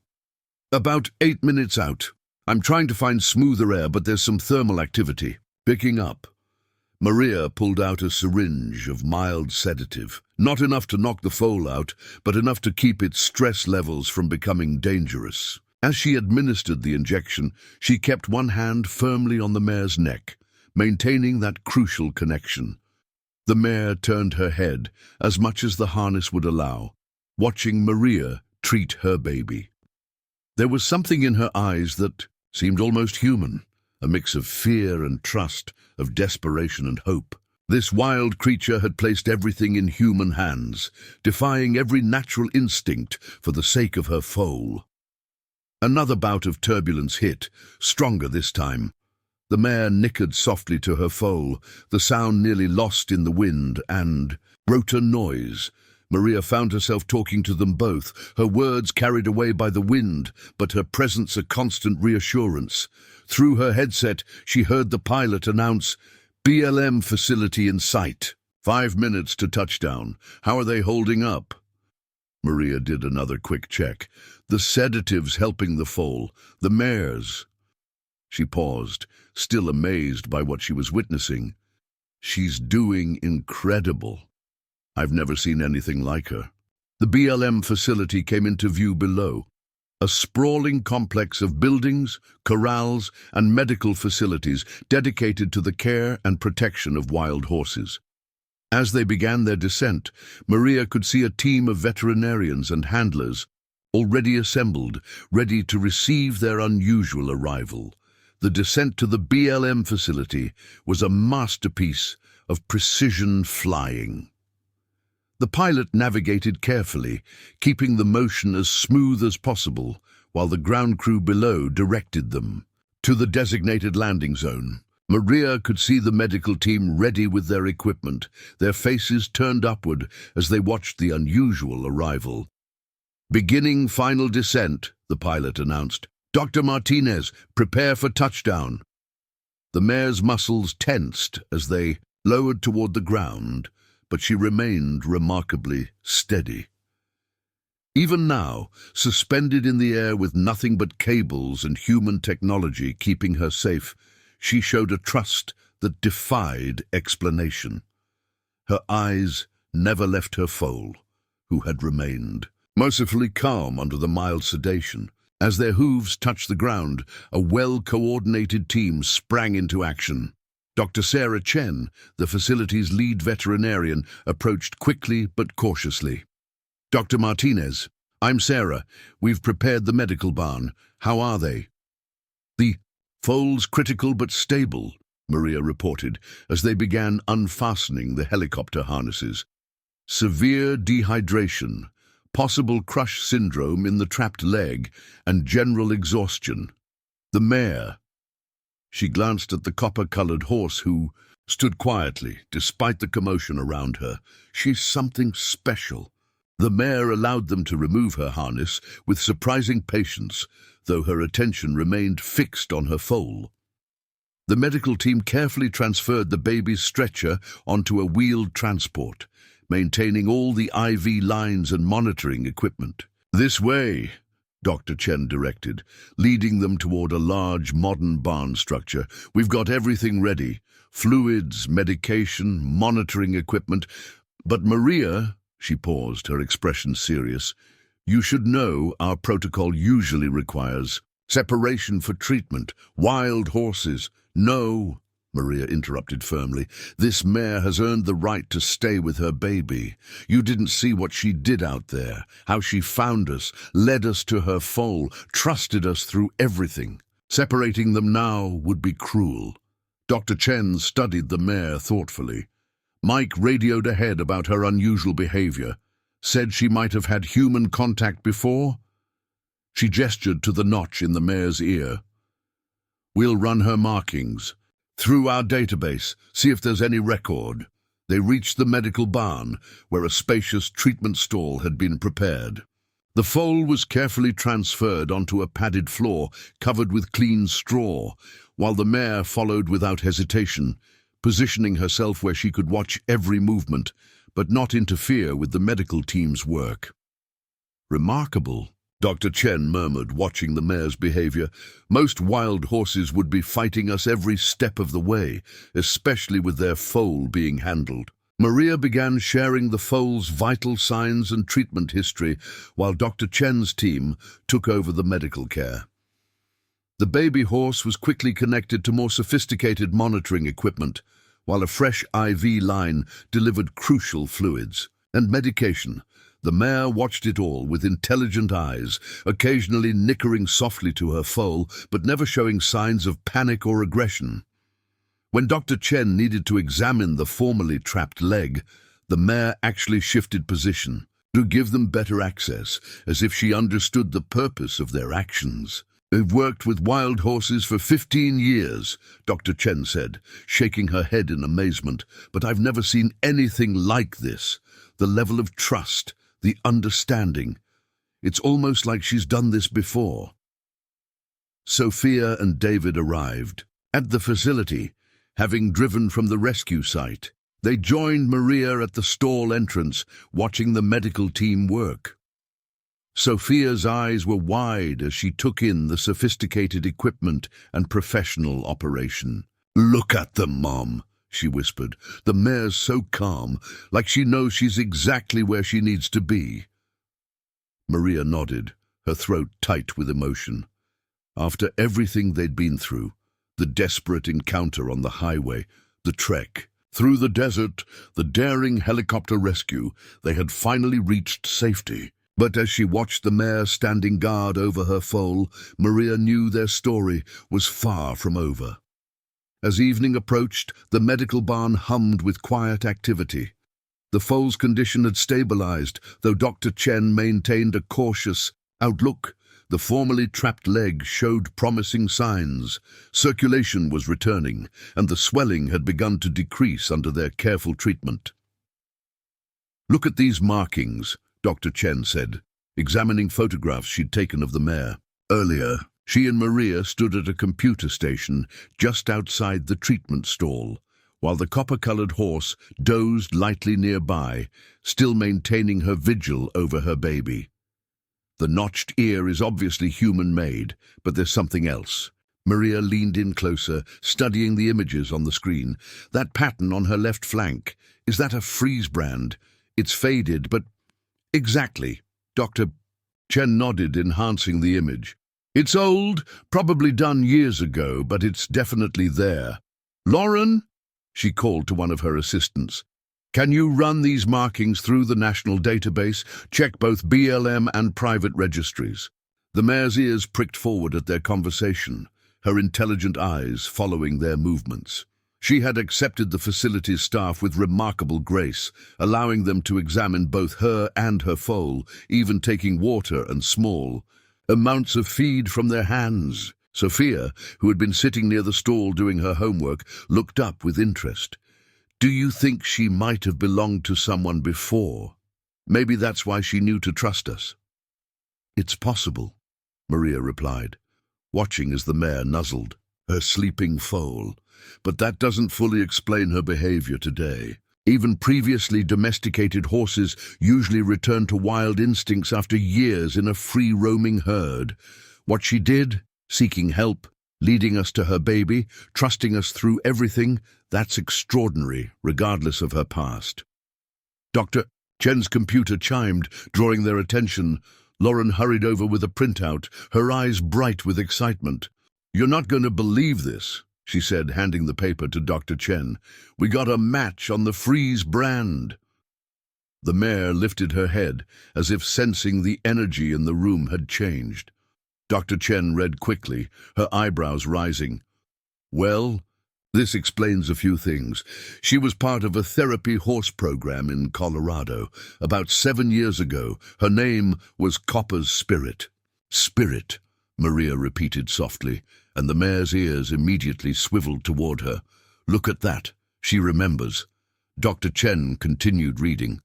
"About 8 minutes out. I'm trying to find smoother air, but there's some thermal activity." Picking up, Maria pulled out a syringe of mild sedative. Not enough to knock the foal out, but enough to keep its stress levels from becoming dangerous. As she administered the injection, she kept one hand firmly on the mare's neck, maintaining that crucial connection. The mare turned her head as much as the harness would allow, watching Maria treat her baby. There was something in her eyes that seemed almost human, a mix of fear and trust, of desperation and hope. This wild creature had placed everything in human hands, defying every natural instinct for the sake of her foal. Another bout of turbulence hit, stronger this time. The mare nickered softly to her foal, the sound nearly lost in the wind, and wrote a noise. Maria found herself talking to them both, her words carried away by the wind, but her presence a constant reassurance. Through her headset, she heard the pilot announce, "BLM facility in sight. 5 minutes to touchdown. How are they holding up?" Maria did another quick check. The sedatives helping the foal, the mares. She paused, still amazed by what she was witnessing. "She's doing incredible. I've never seen anything like her." The BLM facility came into view below, a sprawling complex of buildings, corrals, and medical facilities dedicated to the care and protection of wild horses. As they began their descent, Maria could see a team of veterinarians and handlers already assembled, ready to receive their unusual arrival. The descent to the BLM facility was a masterpiece of precision flying. The pilot navigated carefully, keeping the motion as smooth as possible, while the ground crew below directed them to the designated landing zone. Maria could see the medical team ready with their equipment, their faces turned upward as they watched the unusual arrival. "Beginning final descent," the pilot announced. "Dr. Martinez, prepare for touchdown." The mare's muscles tensed as they lowered toward the ground, but she remained remarkably steady. Even now, suspended in the air with nothing but cables and human technology keeping her safe, she showed a trust that defied explanation. Her eyes never left her foal, who had remained mercifully calm under the mild sedation. As their hooves touched the ground, a well-coordinated team sprang into action. Dr. Sarah Chen, the facility's lead veterinarian, approached quickly but cautiously. "Dr. Martinez, I'm Sarah. We've prepared the medical barn. How are they?" "The foal's critical but stable," Maria reported as they began unfastening the helicopter harnesses. "Severe dehydration, possible crush syndrome in the trapped leg, and general exhaustion. The mare." She glanced at the copper-colored horse who stood quietly, despite the commotion around her. "She's something special." The mare allowed them to remove her harness with surprising patience, though her attention remained fixed on her foal. The medical team carefully transferred the baby's stretcher onto a wheeled transport, maintaining all the IV lines and monitoring equipment. "This way," Dr. Chen directed, leading them toward a large modern barn structure. "We've got everything ready. Fluids, medication, monitoring equipment. But Maria," she paused, her expression serious, "you should know our protocol usually requires separation for treatment. Wild horses." "No," Maria interrupted firmly. "This mare has earned the right to stay with her baby. You didn't see what she did out there, how she found us, led us to her foal, trusted us through everything. Separating them now would be cruel." Dr. Chen studied the mare thoughtfully. Mike radioed ahead about her unusual behavior, said she might have had human contact before. She gestured to the notch in the mare's ear. "We'll run her markings through our database, see if there's any record." They reached the medical barn, where a spacious treatment stall had been prepared. The foal was carefully transferred onto a padded floor covered with clean straw, while the mare followed without hesitation, positioning herself where she could watch every movement, but not interfere with the medical team's work. "Remarkable," Dr. Chen murmured, watching the mare's behavior. "Most wild horses would be fighting us every step of the way, especially with their foal being handled." Maria began sharing the foal's vital signs and treatment history while Dr. Chen's team took over the medical care. The baby horse was quickly connected to more sophisticated monitoring equipment, while a fresh IV line delivered crucial fluids and medication. The mare watched it all with intelligent eyes, occasionally nickering softly to her foal, but never showing signs of panic or aggression. When Dr. Chen needed to examine the formerly trapped leg, the mare actually shifted position to give them better access, as if she understood the purpose of their actions. "I've worked with wild horses for 15 years, Dr. Chen said, shaking her head in amazement, "but I've never seen anything like this. The level of trust, the understanding. It's almost like she's done this before." Sophia and David arrived at the facility, having driven from the rescue site. They joined Maria at the stall entrance, watching the medical team work. Sophia's eyes were wide as she took in the sophisticated equipment and professional operation. "Look at them, Mom," she whispered. "The mare's so calm, like she knows she's exactly where she needs to be." Maria nodded, her throat tight with emotion. After everything they'd been through, the desperate encounter on the highway, the trek through the desert, the daring helicopter rescue, they had finally reached safety. But as she watched the mare standing guard over her foal, Maria knew their story was far from over. As evening approached, the medical barn hummed with quiet activity. The foal's condition had stabilized, though Dr. Chen maintained a cautious outlook. The formerly trapped leg showed promising signs. Circulation was returning, and the swelling had begun to decrease under their careful treatment. "Look at these markings," Dr. Chen said, examining photographs she'd taken of the mare. Earlier, she and Maria stood at a computer station just outside the treatment stall, while the copper-colored horse dozed lightly nearby, still maintaining her vigil over her baby. "The notched ear is obviously human-made, but there's something else." Maria leaned in closer, studying the images on the screen. "That pattern on her left flank, is that a freeze brand? It's faded, but—" "Exactly." Dr. Chen nodded, enhancing the image. "It's old, probably done years ago, but it's definitely there. Lauren," she called to one of her assistants, "can you run these markings through the national database? Check both BLM and private registries." The mare's ears pricked forward at their conversation, her intelligent eyes following their movements. She had accepted the facility's staff with remarkable grace, allowing them to examine both her and her foal, even taking water and small amounts of feed from their hands. Sophia, who had been sitting near the stall doing her homework, looked up with interest. "Do you think she might have belonged to someone before? Maybe that's why she knew to trust us." "It's possible," Maria replied, watching as the mare nuzzled her sleeping foal. "But that doesn't fully explain her behavior today. Even previously domesticated horses usually return to wild instincts after years in a free-roaming herd. What she did, seeking help, leading us to her baby, trusting us through everything, that's extraordinary, regardless of her past." Dr. Chen's computer chimed, drawing their attention. Lauren hurried over with a printout, her eyes bright with excitement. "You're not going to believe this," she said, handing the paper to Dr. Chen. "We got a match on the freeze brand." The mare lifted her head, as if sensing the energy in the room had changed. Dr. Chen read quickly, her eyebrows rising. "Well, this explains a few things. She was part of a therapy horse program in Colorado. About 7 years ago, her name was Copper's Spirit." "Spirit," Maria repeated softly, and the mare's ears immediately swiveled toward her. "Look at that. She remembers." Dr. Chen continued reading.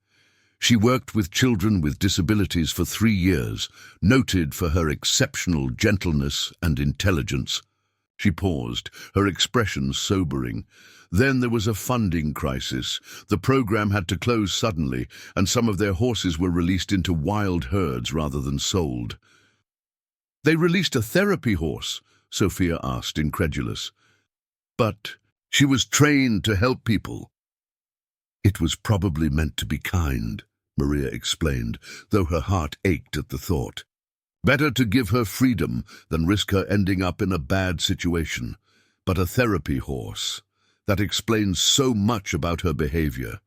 "She worked with children with disabilities for 3 years, noted for her exceptional gentleness and intelligence." She paused, her expression sobering. Then there was a funding crisis. The program had to close suddenly, and some of their horses were released into wild herds rather than sold. "They released a therapy horse?" Sophia asked, incredulous. "But she was trained to help people." "It was probably meant to be kind," Maria explained, though her heart ached at the thought. Better to give her freedom than risk her ending up in a bad situation. But a therapy horse, that explains so much about her behavior.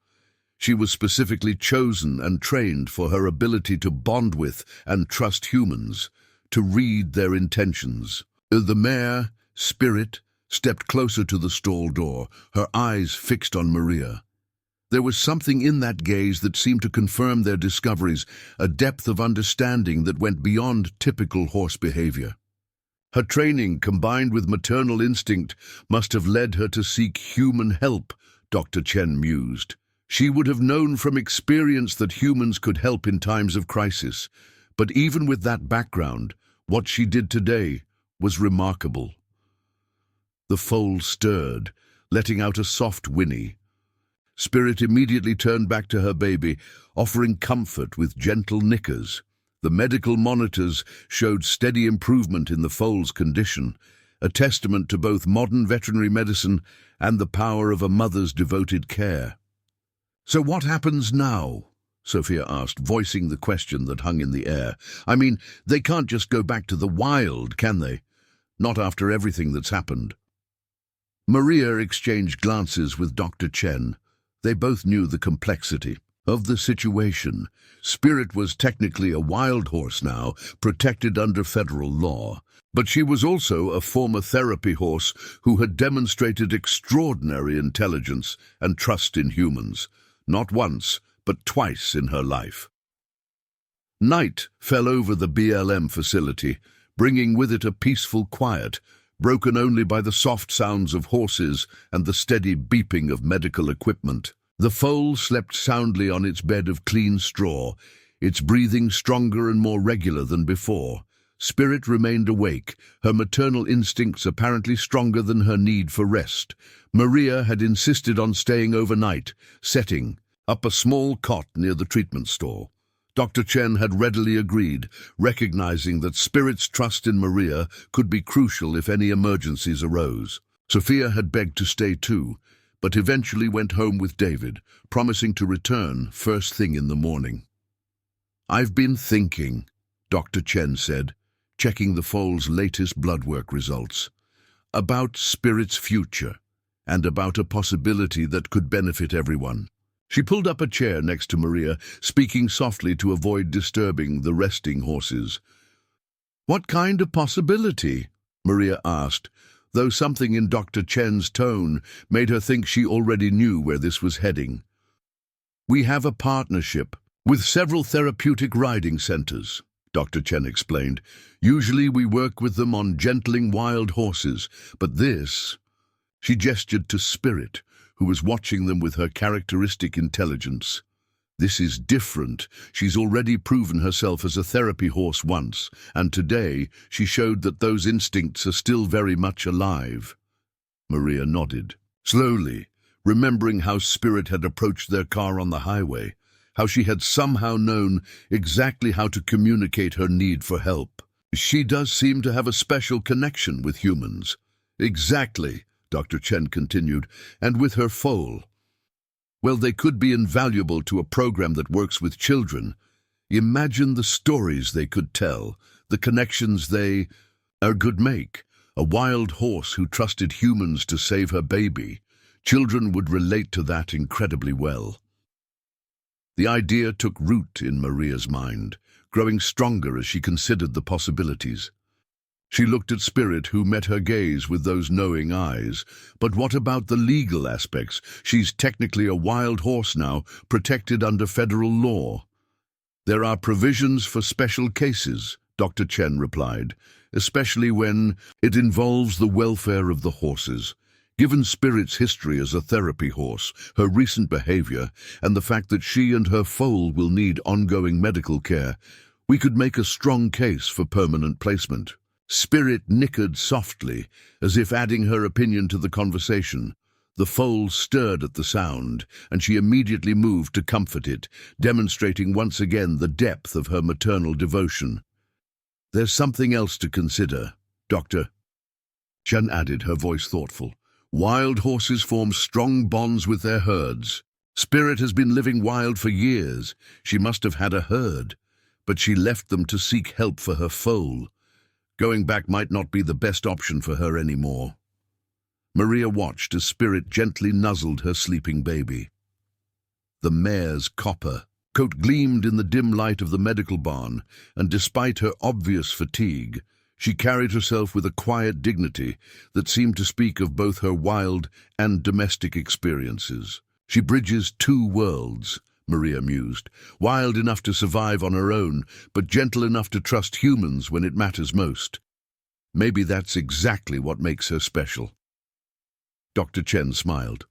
She was specifically chosen and trained for her ability to bond with and trust humans, to read their intentions. The mare, Spirit, stepped closer to the stall door, her eyes fixed on Maria. There was something in that gaze that seemed to confirm their discoveries, a depth of understanding that went beyond typical horse behavior. Her training, combined with maternal instinct, must have led her to seek human help, Dr. Chen mused. She would have known from experience that humans could help in times of crisis. But even with that background, what she did today was remarkable. The foal stirred, letting out a soft whinny. Spirit immediately turned back to her baby, offering comfort with gentle nickers. The medical monitors showed steady improvement in the foal's condition, a testament to both modern veterinary medicine and the power of a mother's devoted care. "So what happens now?" Sophia asked, voicing the question that hung in the air. "I mean, they can't just go back to the wild, can they? Not after everything that's happened." Maria exchanged glances with Dr. Chen. They both knew the complexity of the situation. Spirit was technically a wild horse now, protected under federal law. But she was also a former therapy horse who had demonstrated extraordinary intelligence and trust in humans, not once, but twice in her life. Night fell over the BLM facility, bringing with it a peaceful quiet, broken only by the soft sounds of horses and the steady beeping of medical equipment. The foal slept soundly on its bed of clean straw, its breathing stronger and more regular than before. Spirit remained awake, her maternal instincts apparently stronger than her need for rest. Maria had insisted on staying overnight, setting up a small cot near the treatment stall. Dr. Chen had readily agreed, recognizing that Spirit's trust in Maria could be crucial if any emergencies arose. Sophia had begged to stay too, but eventually went home with David, promising to return first thing in the morning. "I've been thinking," Dr. Chen said, checking the foal's latest blood work results, "about Spirit's future, and about a possibility that could benefit everyone." She pulled up a chair next to Maria, speaking softly to avoid disturbing the resting horses. "What kind of possibility?" Maria asked, though something in Dr. Chen's tone made her think she already knew where this was heading. "We have a partnership with several therapeutic riding centers," Dr. Chen explained. "Usually we work with them on gentling wild horses, but this—" She gestured to Spirit, who was watching them with her characteristic intelligence. "This is different. She's already proven herself as a therapy horse once, and today she showed that those instincts are still very much alive." Maria nodded, slowly, remembering how Spirit had approached their car on the highway, how she had somehow known exactly how to communicate her need for help. "She does seem to have a special connection with humans." "Exactly," Dr. Chen continued, "and with her foal. Well, they could be invaluable to a program that works with children. Imagine the stories they could tell, the connections they could make. A wild horse who trusted humans to save her baby. Children would relate to that incredibly well." The idea took root in Maria's mind, growing stronger as she considered the possibilities. She looked at Spirit, who met her gaze with those knowing eyes. "But what about the legal aspects? She's technically a wild horse now, protected under federal law." "There are provisions for special cases," Dr. Chen replied, "especially when it involves the welfare of the horses. Given Spirit's history as a therapy horse, her recent behavior, and the fact that she and her foal will need ongoing medical care, we could make a strong case for permanent placement." Spirit nickered softly, as if adding her opinion to the conversation. The foal stirred at the sound, and she immediately moved to comfort it, demonstrating once again the depth of her maternal devotion. "There's something else to consider, Doctor," Chen added, her voice thoughtful. "Wild horses form strong bonds with their herds. Spirit has been living wild for years. She must have had a herd, but she left them to seek help for her foal. Going back might not be the best option for her anymore." Maria watched as Spirit gently nuzzled her sleeping baby. The mare's copper coat gleamed in the dim light of the medical barn, and despite her obvious fatigue, she carried herself with a quiet dignity that seemed to speak of both her wild and domestic experiences. "She bridges two worlds," Maria mused, "wild enough to survive on her own, but gentle enough to trust humans when it matters most. Maybe that's exactly what makes her special." Dr. Chen smiled.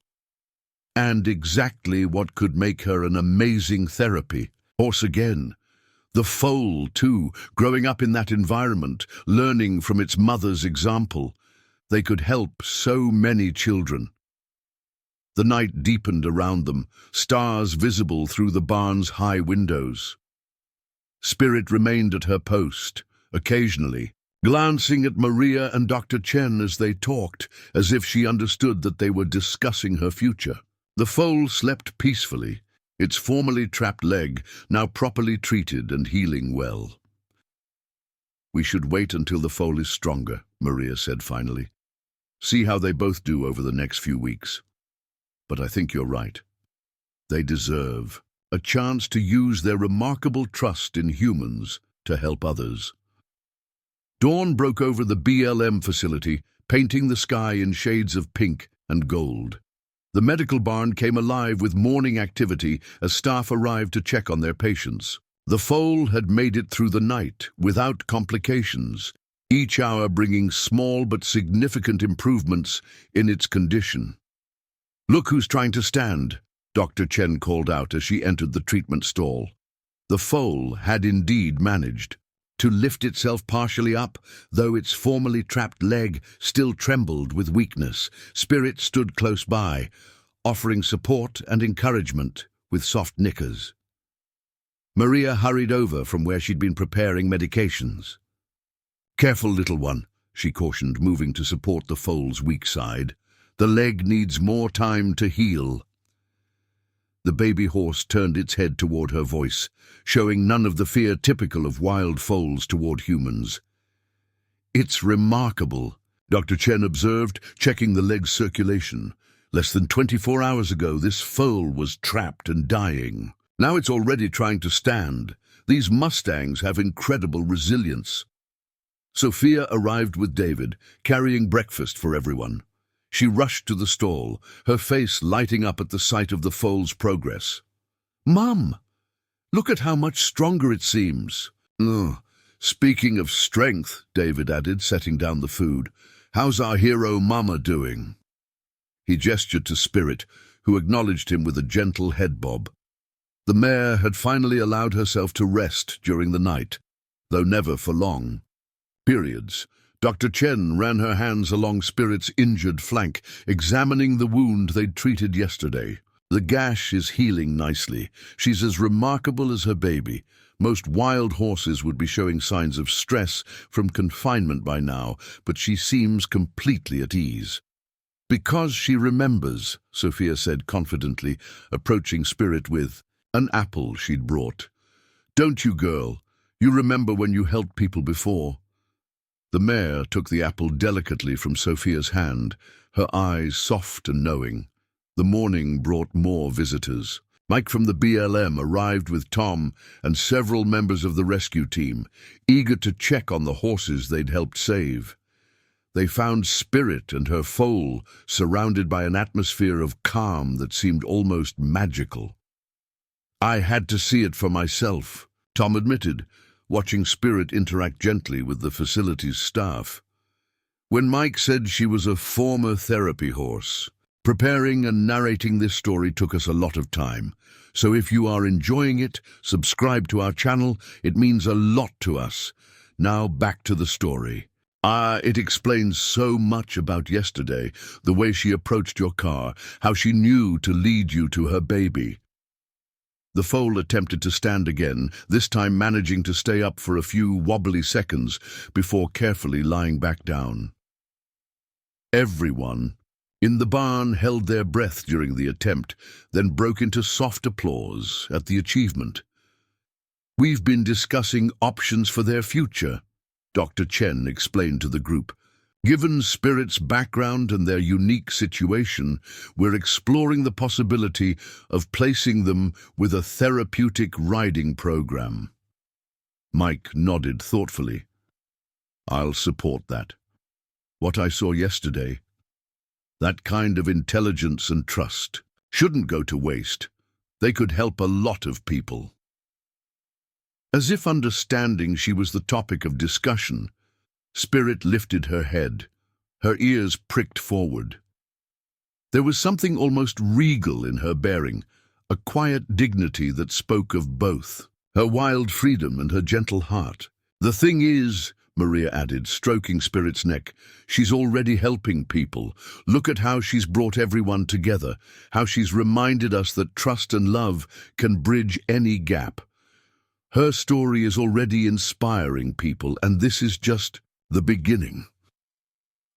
"And exactly what could make her an amazing therapy. Horse again. The foal, too, growing up in that environment, learning from its mother's example. They could help so many children." The night deepened around them, stars visible through the barn's high windows. Spirit remained at her post, occasionally, glancing at Maria and Dr. Chen as they talked, as if she understood that they were discussing her future. The foal slept peacefully, its formerly trapped leg now properly treated and healing well. "We should wait until the foal is stronger," Maria said finally. "See how they both do over the next few weeks. But I think you're right. They deserve a chance to use their remarkable trust in humans to help others." Dawn broke over the BLM facility, painting the sky in shades of pink and gold. The medical barn came alive with morning activity as staff arrived to check on their patients. The foal had made it through the night without complications, each hour bringing small but significant improvements in its condition. "Look who's trying to stand," Dr. Chen called out as she entered the treatment stall. The foal had indeed managed to lift itself partially up, though its formerly trapped leg still trembled with weakness. Spirit stood close by, offering support and encouragement with soft nickers. Maria hurried over from where she'd been preparing medications. "Careful, little one," she cautioned, moving to support the foal's weak side. "The leg needs more time to heal." The baby horse turned its head toward her voice, showing none of the fear typical of wild foals toward humans. "It's remarkable," Dr. Chen observed, checking the leg's circulation. "Less than 24 hours ago, this foal was trapped and dying. Now it's already trying to stand. These Mustangs have incredible resilience." Sophia arrived with David, carrying breakfast for everyone. She rushed to the stall, her face lighting up at the sight of the foal's progress. "Mum, look at how much stronger it seems." Speaking of strength," David added, setting down the food, "how's our hero Mama doing?" He gestured to Spirit, who acknowledged him with a gentle head bob. The mare had finally allowed herself to rest during the night, though never for long. Periods. Dr. Chen ran her hands along Spirit's injured flank, examining the wound they'd treated yesterday. "The gash is healing nicely. She's as remarkable as her baby. Most wild horses would be showing signs of stress from confinement by now, but she seems completely at ease." "Because she remembers," Sophia said confidently, approaching Spirit with an apple she'd brought. "Don't you, girl? You remember when you helped people before?" The mare took the apple delicately from Sophia's hand, her eyes soft and knowing. The morning brought more visitors. Mike from the BLM arrived with Tom and several members of the rescue team, eager to check on the horses they'd helped save. They found Spirit and her foal surrounded by an atmosphere of calm that seemed almost magical. "I had to see it for myself," Tom admitted, watching Spirit interact gently with the facility's staff. When Mike said she was a former therapy horse, preparing and narrating this story took us a lot of time. So if you are enjoying it, subscribe to our channel. It means a lot to us. Now back to the story. It explains so much about yesterday, the way she approached your car, how she knew to lead you to her baby. The foal attempted to stand again, this time managing to stay up for a few wobbly seconds before carefully lying back down. Everyone in the barn held their breath during the attempt, then broke into soft applause at the achievement. "We've been discussing options for their future," Dr. Chen explained to the group. "Given Spirit's background and their unique situation, we're exploring the possibility of placing them with a therapeutic riding program." Mike nodded thoughtfully. "I'll support that. What I saw yesterday, that kind of intelligence and trust, shouldn't go to waste. They could help a lot of people." As if understanding she was the topic of discussion, Spirit lifted her head, her ears pricked forward. There was something almost regal in her bearing, a quiet dignity that spoke of both, her wild freedom and her gentle heart. "The thing is," Maria added, stroking Spirit's neck, "she's already helping people. Look at how she's brought everyone together, how she's reminded us that trust and love can bridge any gap. Her story is already inspiring people, and this is just the beginning."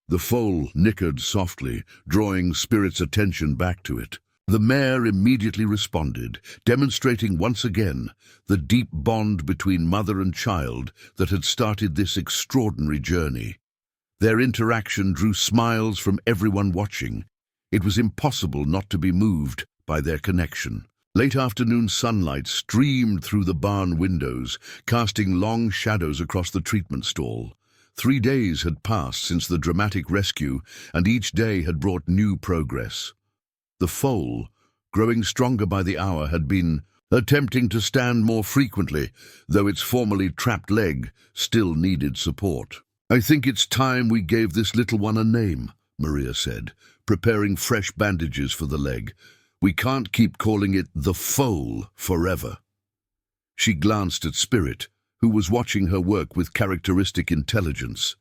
The foal nickered softly, drawing Spirit's attention back to it. The mare immediately responded, demonstrating once again the deep bond between mother and child that had started this extraordinary journey. Their interaction drew smiles from everyone watching. It was impossible not to be moved by their connection. Late afternoon sunlight streamed through the barn windows, casting long shadows across the treatment stall. 3 days had passed since the dramatic rescue, and each day had brought new progress. The foal, growing stronger by the hour, had been attempting to stand more frequently, though its formerly trapped leg still needed support. "I think it's time we gave this little one a name," Maria said, preparing fresh bandages for the leg. "We can't keep calling it the foal forever." She glanced at Spirit, who was watching her work with characteristic intelligence.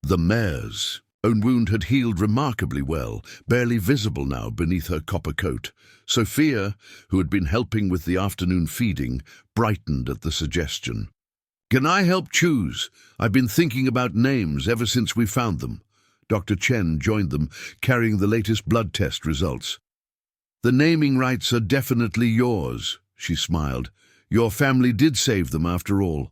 The mare's own wound had healed remarkably well, barely visible now beneath her copper coat. Sophia, who had been helping with the afternoon feeding, brightened at the suggestion. "Can I help choose? I've been thinking about names ever since we found them." Dr. Chen joined them, carrying the latest blood test results. "The naming rights are definitely yours," she smiled. "Your family did save them after all.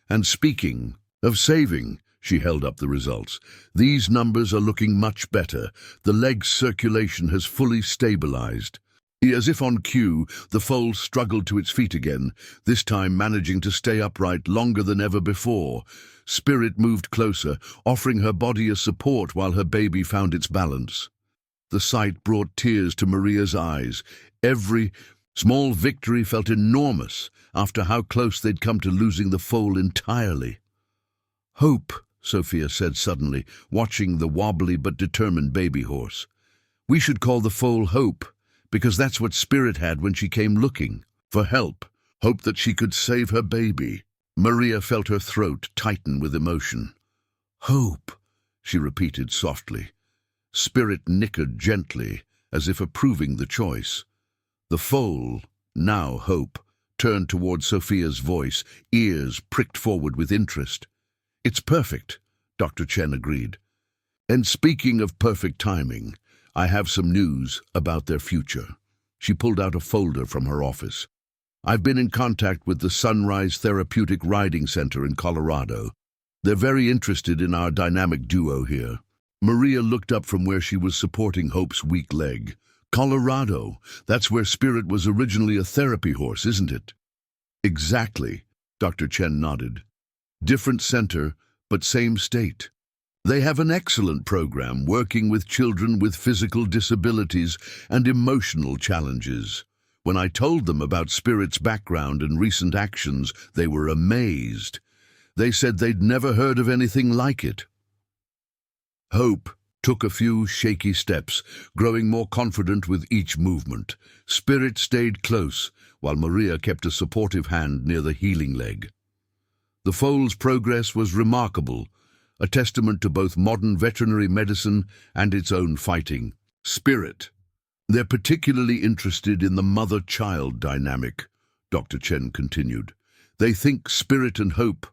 And speaking of saving," she held up the results, "these numbers are looking much better. The leg's circulation has fully stabilized." As if on cue, the foal struggled to its feet again, this time managing to stay upright longer than ever before. Spirit moved closer, offering her body a support while her baby found its balance. The sight brought tears to Maria's eyes. Every small victory felt enormous after how close they'd come to losing the foal entirely. "Hope," Sophia said suddenly, watching the wobbly but determined baby horse. "We should call the foal Hope, because that's what Spirit had when she came looking for help, hope that she could save her baby." Maria felt her throat tighten with emotion. "Hope," she repeated softly. Spirit nickered gently, as if approving the choice. The foal, now Hope, turned toward Sophia's voice, ears pricked forward with interest. "It's perfect," Dr. Chen agreed. "And speaking of perfect timing, I have some news about their future." She pulled out a folder from her office. "I've been in contact with the Sunrise Therapeutic Riding Center in Colorado. They're very interested in our dynamic duo here." Maria looked up from where she was supporting Hope's weak leg. "Colorado, that's where Spirit was originally a therapy horse, isn't it?" "Exactly," Dr. Chen nodded. "Different center, but same state. They have an excellent program working with children with physical disabilities and emotional challenges. When I told them about Spirit's background and recent actions, they were amazed. They said they'd never heard of anything like it." Hope took a few shaky steps, growing more confident with each movement. Spirit stayed close, while Maria kept a supportive hand near the healing leg. The foal's progress was remarkable, a testament to both modern veterinary medicine and its own fighting spirit. They're particularly interested in the mother-child dynamic, Dr. Chen continued. They think spirit and hope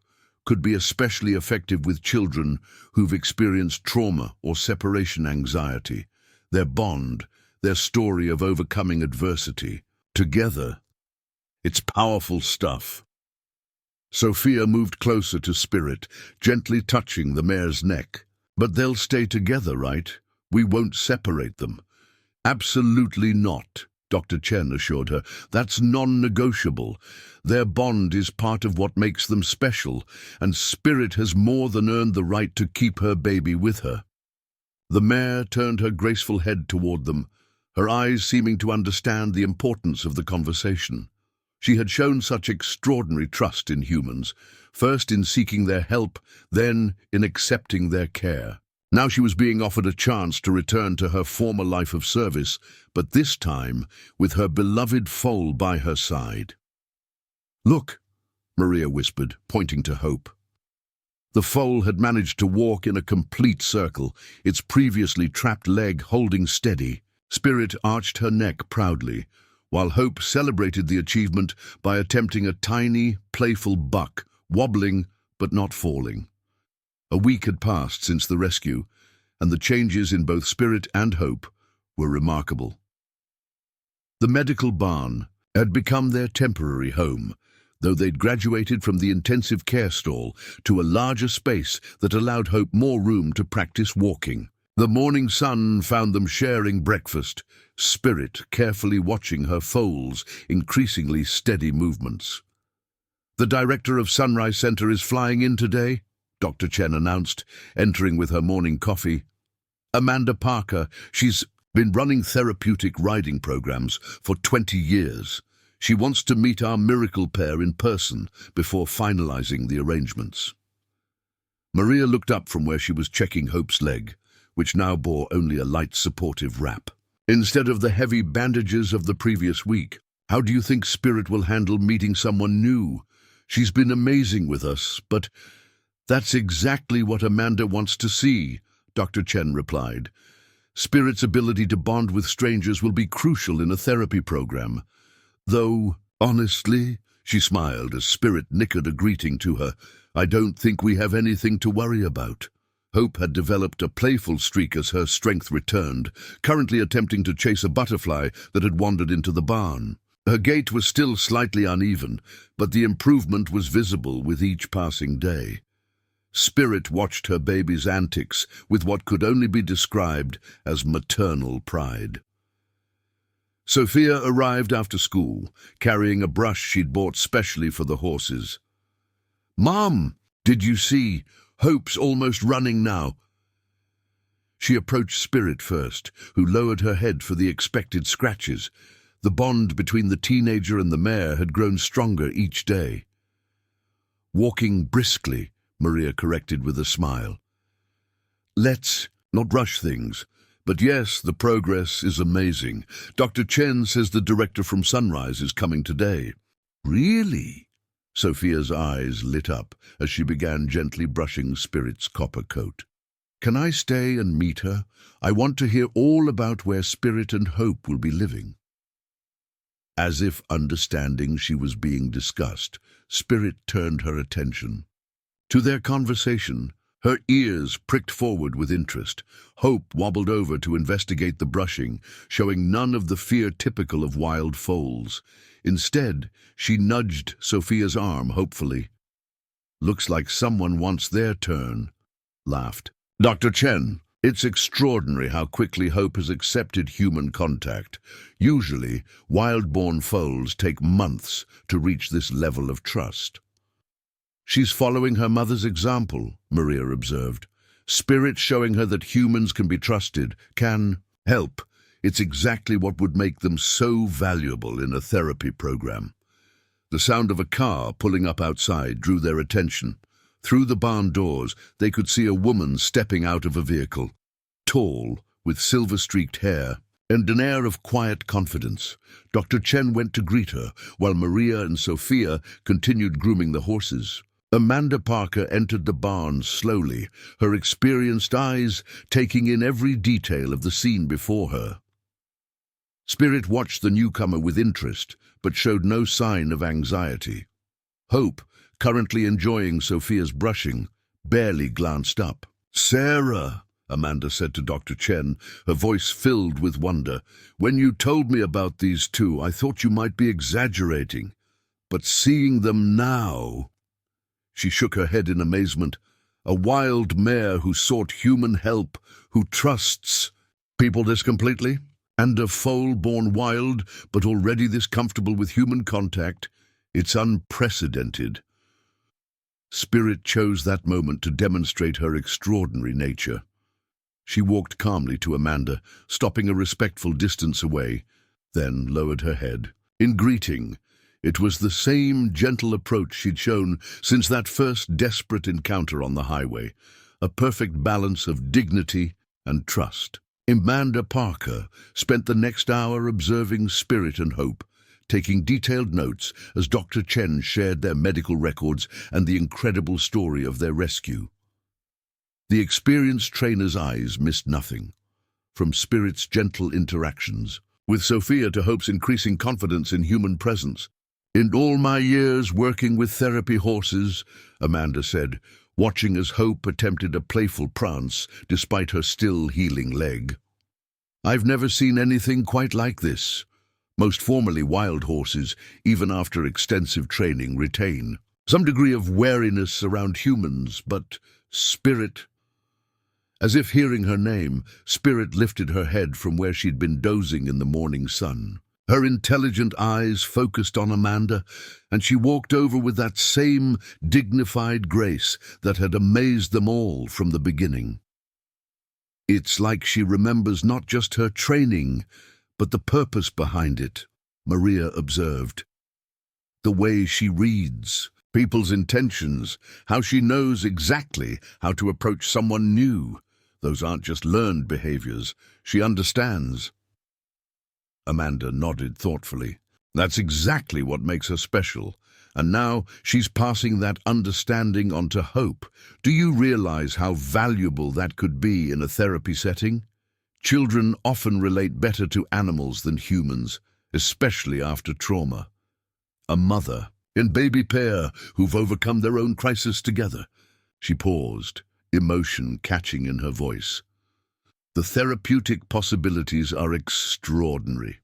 could be especially effective with children who've experienced trauma or separation anxiety. Their bond, their story of overcoming adversity. Together, it's powerful stuff. Sophia moved closer to Spirit, gently touching the mare's neck. But they'll stay together, right? We won't separate them. Absolutely not, Dr. Chen assured her. That's non-negotiable. Their bond is part of what makes them special, and Spirit has more than earned the right to keep her baby with her. The mare turned her graceful head toward them, her eyes seeming to understand the importance of the conversation. She had shown such extraordinary trust in humans, first in seeking their help, then in accepting their care. Now she was being offered a chance to return to her former life of service, but this time with her beloved foal by her side. "Look," Maria whispered, pointing to Hope. The foal had managed to walk in a complete circle, its previously trapped leg holding steady. Spirit arched her neck proudly, while Hope celebrated the achievement by attempting a tiny, playful buck, wobbling but not falling. A week had passed since the rescue, and the changes in both Spirit and Hope were remarkable. The medical barn had become their temporary home, though they'd graduated from the intensive care stall to a larger space that allowed Hope more room to practice walking. The morning sun found them sharing breakfast, Spirit carefully watching her foal's increasingly steady movements. "The director of Sunrise Center is flying in today," Dr. Chen announced, entering with her morning coffee. "Amanda Parker, she's been running therapeutic riding programs for 20 years. She wants to meet our miracle pair in person before finalizing the arrangements." Maria looked up from where she was checking Hope's leg, which now bore only a light supportive wrap. "Instead of the heavy bandages of the previous week, how do you think Spirit will handle meeting someone new? She's been amazing with us, but that's exactly what Amanda wants to see," Dr. Chen replied. "Spirit's ability to bond with strangers will be crucial in a therapy program. Though, honestly," she smiled as Spirit nickered a greeting to her, "I don't think we have anything to worry about." Hope had developed a playful streak as her strength returned, currently attempting to chase a butterfly that had wandered into the barn. Her gait was still slightly uneven, but the improvement was visible with each passing day. Spirit watched her baby's antics with what could only be described as maternal pride. Sophia arrived after school, carrying a brush she'd bought specially for the horses. "Mom, did you see? Hope's almost running now." She approached Spirit first, who lowered her head for the expected scratches. The bond between the teenager and the mare had grown stronger each day. "Walking briskly," Maria corrected with a smile. "Let's not rush things. But yes, the progress is amazing. Dr. Chen says the director from Sunrise is coming today." "Really?" Sophia's eyes lit up as she began gently brushing Spirit's copper coat. "Can I stay and meet her? I want to hear all about where Spirit and Hope will be living." As if understanding she was being discussed, Spirit turned her attention to their conversation. Her ears pricked forward with interest. Hope wobbled over to investigate the brushing, showing none of the fear typical of wild foals. Instead, she nudged Sophia's arm hopefully. "Looks like someone wants their turn," laughed Dr. Chen. "It's extraordinary how quickly Hope has accepted human contact. Usually, wild-born foals take months to reach this level of trust." "She's following her mother's example," Maria observed. "Spirit showing her that humans can be trusted, can help. It's exactly what would make them so valuable in a therapy program." The sound of a car pulling up outside drew their attention. Through the barn doors, they could see a woman stepping out of a vehicle, tall, with silver-streaked hair, and an air of quiet confidence. Dr. Chen went to greet her, while Maria and Sophia continued grooming the horses. Amanda Parker entered the barn slowly, her experienced eyes taking in every detail of the scene before her. Spirit watched the newcomer with interest, but showed no sign of anxiety. Hope, currently enjoying Sophia's brushing, barely glanced up. "Sarah," Amanda said to Dr. Chen, her voice filled with wonder, "when you told me about these two, I thought you might be exaggerating. But seeing them now—" She shook her head in amazement. "A wild mare who sought human help, who trusts people this completely, and a foal born wild, but already this comfortable with human contact. It's unprecedented." Spirit chose that moment to demonstrate her extraordinary nature. She walked calmly to Amanda, stopping a respectful distance away, then lowered her head. In greeting, it was the same gentle approach she'd shown since that first desperate encounter on the highway, a perfect balance of dignity and trust. Amanda Parker spent the next hour observing Spirit and Hope, taking detailed notes as Dr. Chen shared their medical records and the incredible story of their rescue. The experienced trainer's eyes missed nothing, from Spirit's gentle interactions with Sophia to Hope's increasing confidence in human presence. "In all my years working with therapy horses," Amanda said, watching as Hope attempted a playful prance despite her still healing leg, "I've never seen anything quite like this. Most formerly wild horses, even after extensive training, retain some degree of wariness around humans, but Spirit—" As if hearing her name, Spirit lifted her head from where she'd been dozing in the morning sun. Her intelligent eyes focused on Amanda, and she walked over with that same dignified grace that had amazed them all from the beginning. "It's like she remembers not just her training, but the purpose behind it," Maria observed. "The way she reads people's intentions, how she knows exactly how to approach someone new. Those aren't just learned behaviors. She understands." Amanda nodded thoughtfully. "That's exactly what makes her special. And now she's passing that understanding on to Hope. Do you realize how valuable that could be in a therapy setting? Children often relate better to animals than humans, especially after trauma. A mother and baby pair who've overcome their own crisis together." She paused, emotion catching in her voice. "The therapeutic possibilities are extraordinary."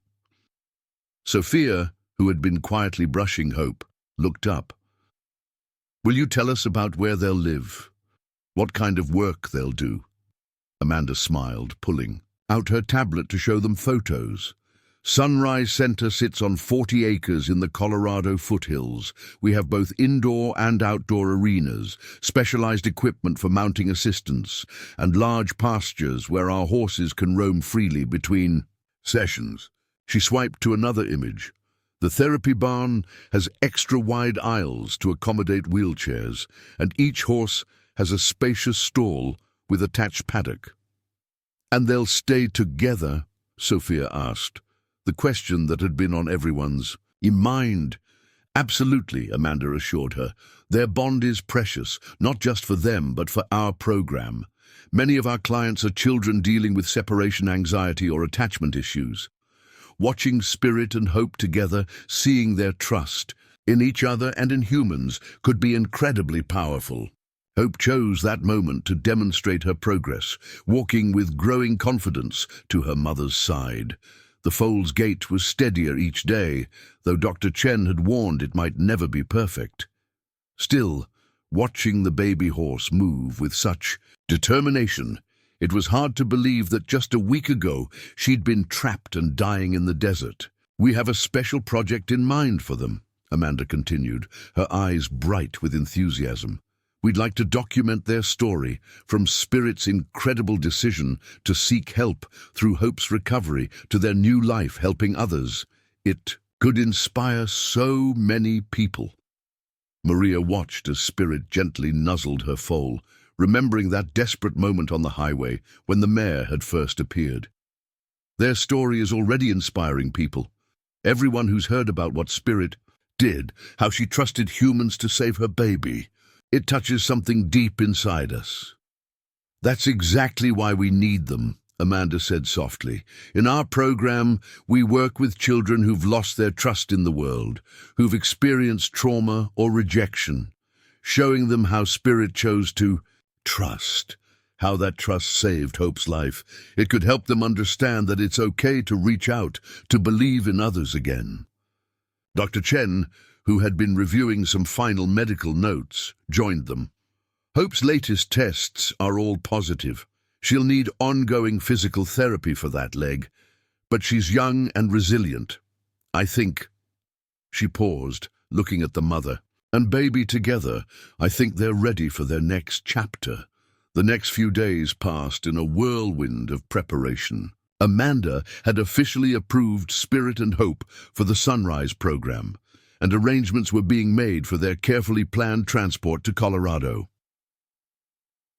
Sophia, who had been quietly brushing Hope, looked up. "Will you tell us about where they'll live? What kind of work they'll do?" Amanda smiled, pulling out her tablet to show them photos. "Sunrise Center sits on 40 acres in the Colorado foothills. We have both indoor and outdoor arenas, specialized equipment for mounting assistance, and large pastures where our horses can roam freely between sessions." She swiped to another image. "The therapy barn has extra-wide aisles to accommodate wheelchairs, and each horse has a spacious stall with attached paddock." "And they'll stay together?" Sophia asked, the question that had been on everyone's mind. "Absolutely," Amanda assured her. "Their bond is precious, not just for them, but for our program. Many of our clients are children dealing with separation anxiety or attachment issues. Watching Spirit and Hope together, seeing their trust in each other and in humans, could be incredibly powerful." Hope chose that moment to demonstrate her progress, walking with growing confidence to her mother's side. The foal's gait was steadier each day, though Dr. Chen had warned it might never be perfect. Still, watching the baby horse move with such determination, it was hard to believe that just a week ago she'd been trapped and dying in the desert. "We have a special project in mind for them," Amanda continued, her eyes bright with enthusiasm. "We'd like to document their story, from Spirit's incredible decision to seek help through Hope's recovery to their new life helping others. It could inspire so many people." Maria watched as Spirit gently nuzzled her foal, remembering that desperate moment on the highway when the mare had first appeared. "Their story is already inspiring people. Everyone who's heard about what Spirit did, how she trusted humans to save her baby, It touches something deep inside us. That's exactly why we need them, Amanda said softly. In our program, we work with children who've lost their trust in the world, who've experienced trauma or rejection, showing them how Spirit chose to trust, how that trust saved Hope's life. It could help them understand that it's okay to reach out, to believe in others again. Dr. Chen, who had been reviewing some final medical notes, joined them. Hope's latest tests are all positive. She'll need ongoing physical therapy for that leg, but she's young and resilient. I think. She paused, looking at the mother. And baby together, I think they're ready for their next chapter. The next few days passed in a whirlwind of preparation. Amanda had officially approved Spirit and Hope for the Sunrise program, and arrangements were being made for their carefully planned transport to Colorado.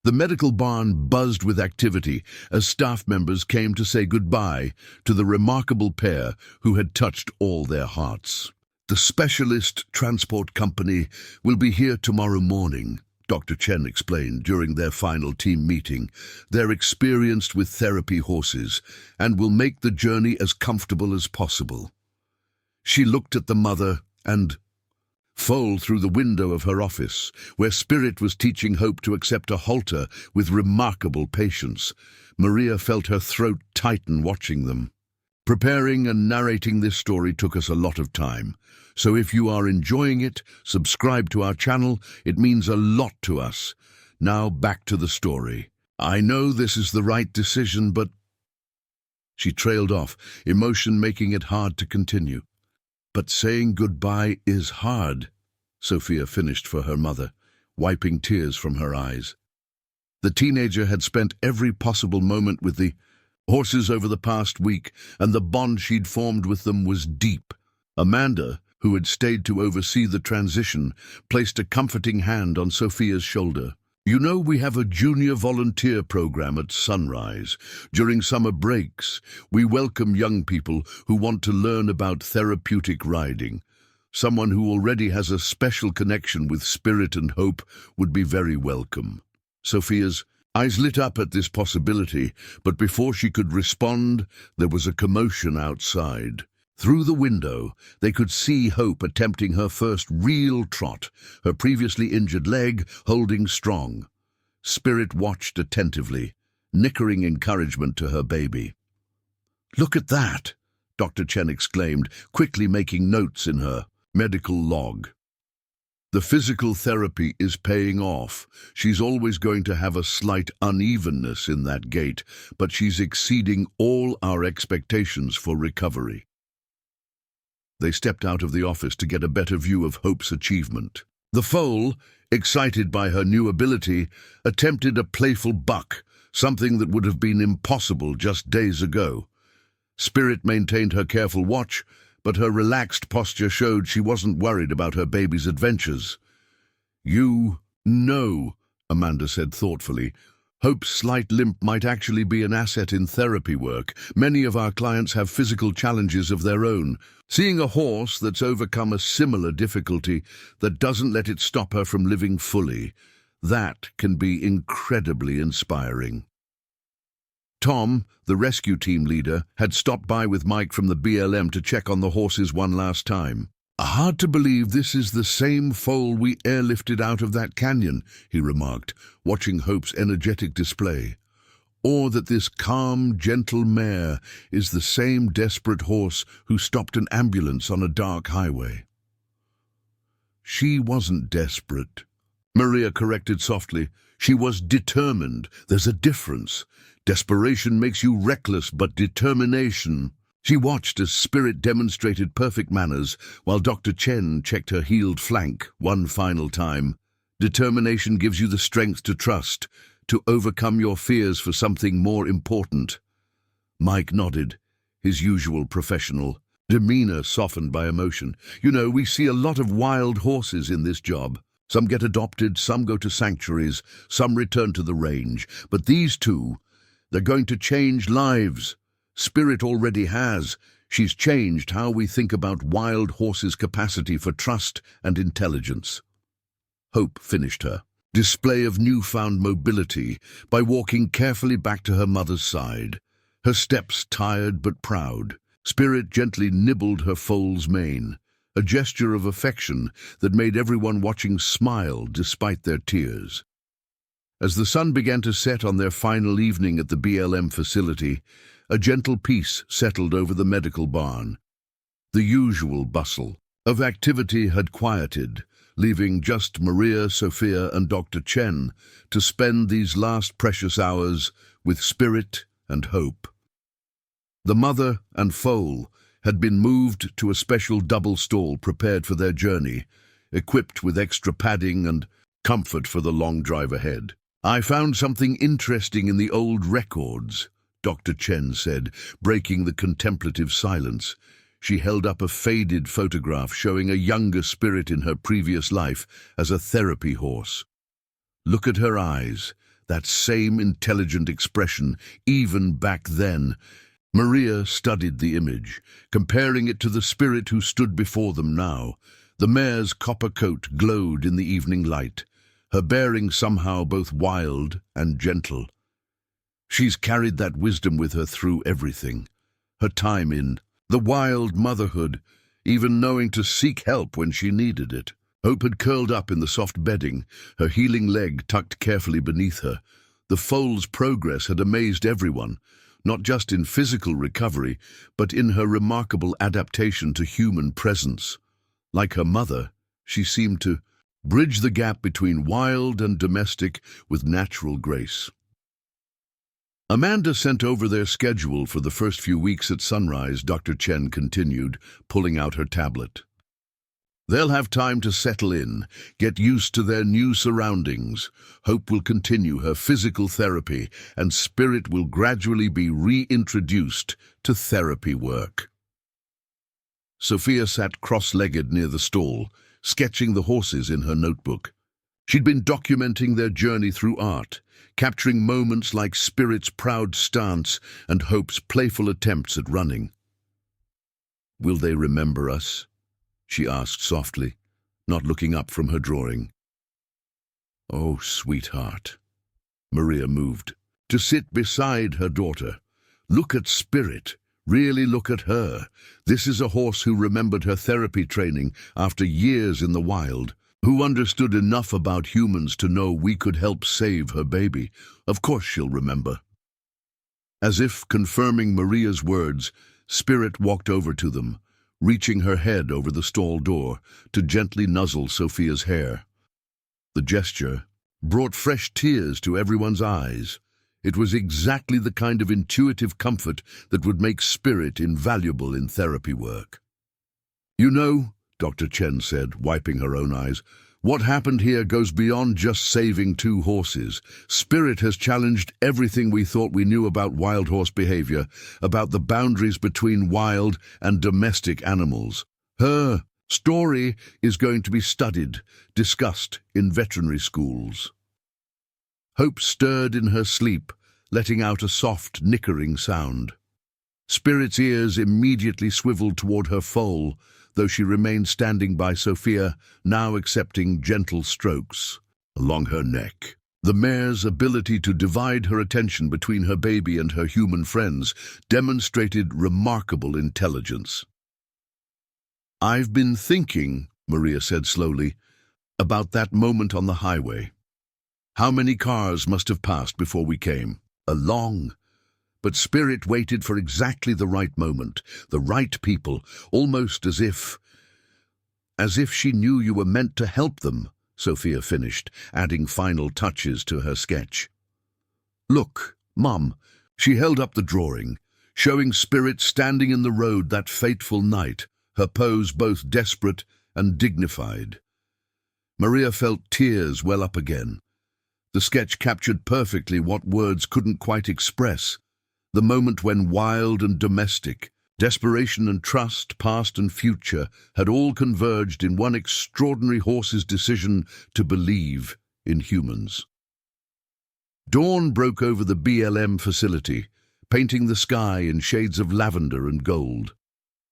The medical barn buzzed with activity as staff members came to say goodbye to the remarkable pair who had touched all their hearts. The specialist transport company will be here tomorrow morning, Dr. Chen explained during their final team meeting. They're experienced with therapy horses and will make the journey as comfortable as possible. She looked at the mother and Foal through the window of her office, where Spirit was teaching Hope to accept a halter with remarkable patience. Maria felt her throat tighten watching them. Preparing and narrating this story took us a lot of time, so if you are enjoying it, subscribe to our channel. It means a lot to us. Now back to the story. I know this is the right decision, but... She trailed off, emotion making it hard to continue. But saying goodbye is hard, Sophia finished for her mother, wiping tears from her eyes. The teenager had spent every possible moment with the horses over the past week, and the bond she'd formed with them was deep. Amanda, who had stayed to oversee the transition, placed a comforting hand on Sophia's shoulder. You know, we have a junior volunteer program at Sunrise. During summer breaks, we welcome young people who want to learn about therapeutic riding. Someone who already has a special connection with Spirit and Hope would be very welcome. Sophia's eyes lit up at this possibility, but before she could respond, there was a commotion outside. Through the window, they could see Hope attempting her first real trot, her previously injured leg holding strong. Spirit watched attentively, nickering encouragement to her baby. "Look at that!" Dr. Chen exclaimed, quickly making notes in her medical log. "The physical therapy is paying off. She's always going to have a slight unevenness in that gait, but she's exceeding all our expectations for recovery." They stepped out of the office to get a better view of Hope's achievement. The foal, excited by her new ability, attempted a playful buck, something that would have been impossible just days ago. Spirit maintained her careful watch, but her relaxed posture showed she wasn't worried about her baby's adventures. "You know," Amanda said thoughtfully, "Hope's slight limp might actually be an asset in therapy work. Many of our clients have physical challenges of their own. Seeing a horse that's overcome a similar difficulty that doesn't let it stop her from living fully, that can be incredibly inspiring." Tom, the rescue team leader, had stopped by with Mike from the BLM to check on the horses one last time. "Hard to believe this is the same foal we airlifted out of that canyon," he remarked, watching Hope's energetic display. "Or that this calm, gentle mare is the same desperate horse who stopped an ambulance on a dark highway." "She wasn't desperate," Maria corrected softly. "She was determined. There's a difference. Desperation makes you reckless, but determination..." She watched as Spirit demonstrated perfect manners while Dr. Chen checked her healed flank one final time. "Determination gives you the strength to trust, to overcome your fears for something more important." Mike nodded, his usual professional demeanor softened by emotion. "You know, we see a lot of wild horses in this job. Some get adopted, some go to sanctuaries, some return to the range. But these two, they're going to change lives. Spirit already has. She's changed how we think about wild horses' capacity for trust and intelligence." Hope finished her. Display of newfound mobility by walking carefully back to her mother's side. Her steps tired but proud. Spirit gently nibbled her foal's mane, a gesture of affection that made everyone watching smile despite their tears. As the sun began to set on their final evening at the BLM facility, a gentle peace settled over the medical barn. The usual bustle of activity had quieted, leaving just Maria, Sophia, and Dr. Chen to spend these last precious hours with Spirit and Hope. The mother and foal had been moved to a special double stall prepared for their journey, equipped with extra padding and comfort for the long drive ahead. "I found something interesting in the old records," Dr. Chen said, breaking the contemplative silence. She held up a faded photograph showing a younger Spirit in her previous life as a therapy horse. "Look at her eyes, that same intelligent expression, even back then." Maria studied the image, comparing it to the Spirit who stood before them now. The mare's copper coat glowed in the evening light, her bearing somehow both wild and gentle. She's carried that wisdom with her through everything. Her time in the wild motherhood, even knowing to seek help when she needed it. Hope had curled up in the soft bedding, her healing leg tucked carefully beneath her. The foal's progress had amazed everyone, not just in physical recovery, but in her remarkable adaptation to human presence. Like her mother, she seemed to bridge the gap between wild and domestic with natural grace. Amanda sent over their schedule for the first few weeks at Sunrise, Dr. Chen continued, pulling out her tablet. They'll have time to settle in, get used to their new surroundings. Hope will continue her physical therapy, and Spirit will gradually be reintroduced to therapy work. Sophia sat cross-legged near the stall, sketching the horses in her notebook. She'd been documenting their journey through art, capturing moments like Spirit's proud stance and Hope's playful attempts at running. "Will they remember us?" she asked softly, not looking up from her drawing. "Oh, sweetheart." Maria moved to sit beside her daughter. "Look at Spirit. Really look at her. This is a horse who remembered her therapy training after years in the wild, who understood enough about humans to know we could help save her baby. Of course she'll remember." As if confirming Maria's words, Spirit walked over to them, reaching her head over the stall door to gently nuzzle Sophia's hair. The gesture brought fresh tears to everyone's eyes. It was exactly the kind of intuitive comfort that would make Spirit invaluable in therapy work. "You know," Dr. Chen said, wiping her own eyes, "what happened here goes beyond just saving two horses. Spirit has challenged everything we thought we knew about wild horse behavior, about the boundaries between wild and domestic animals. Her story is going to be studied, discussed in veterinary schools." Hope stirred in her sleep, letting out a soft, nickering sound. Spirit's ears immediately swiveled toward her foal, though she remained standing by Sophia, now accepting gentle strokes along her neck. The mare's ability to divide her attention between her baby and her human friends demonstrated remarkable intelligence. "I've been thinking," Maria said slowly, "about that moment on the highway. How many cars must have passed before we came? A long. But Spirit waited for exactly the right moment, the right people, almost as if she knew you were meant to help them," Sophia finished, adding final touches to her sketch. "Look, Mum." She held up the drawing, showing Spirit standing in the road that fateful night, her pose both desperate and dignified. Maria felt tears well up again. The sketch captured perfectly what words couldn't quite express, the moment when wild and domestic, desperation and trust, past and future, had all converged in one extraordinary horse's decision to believe in humans. Dawn broke over the BLM facility, painting the sky in shades of lavender and gold.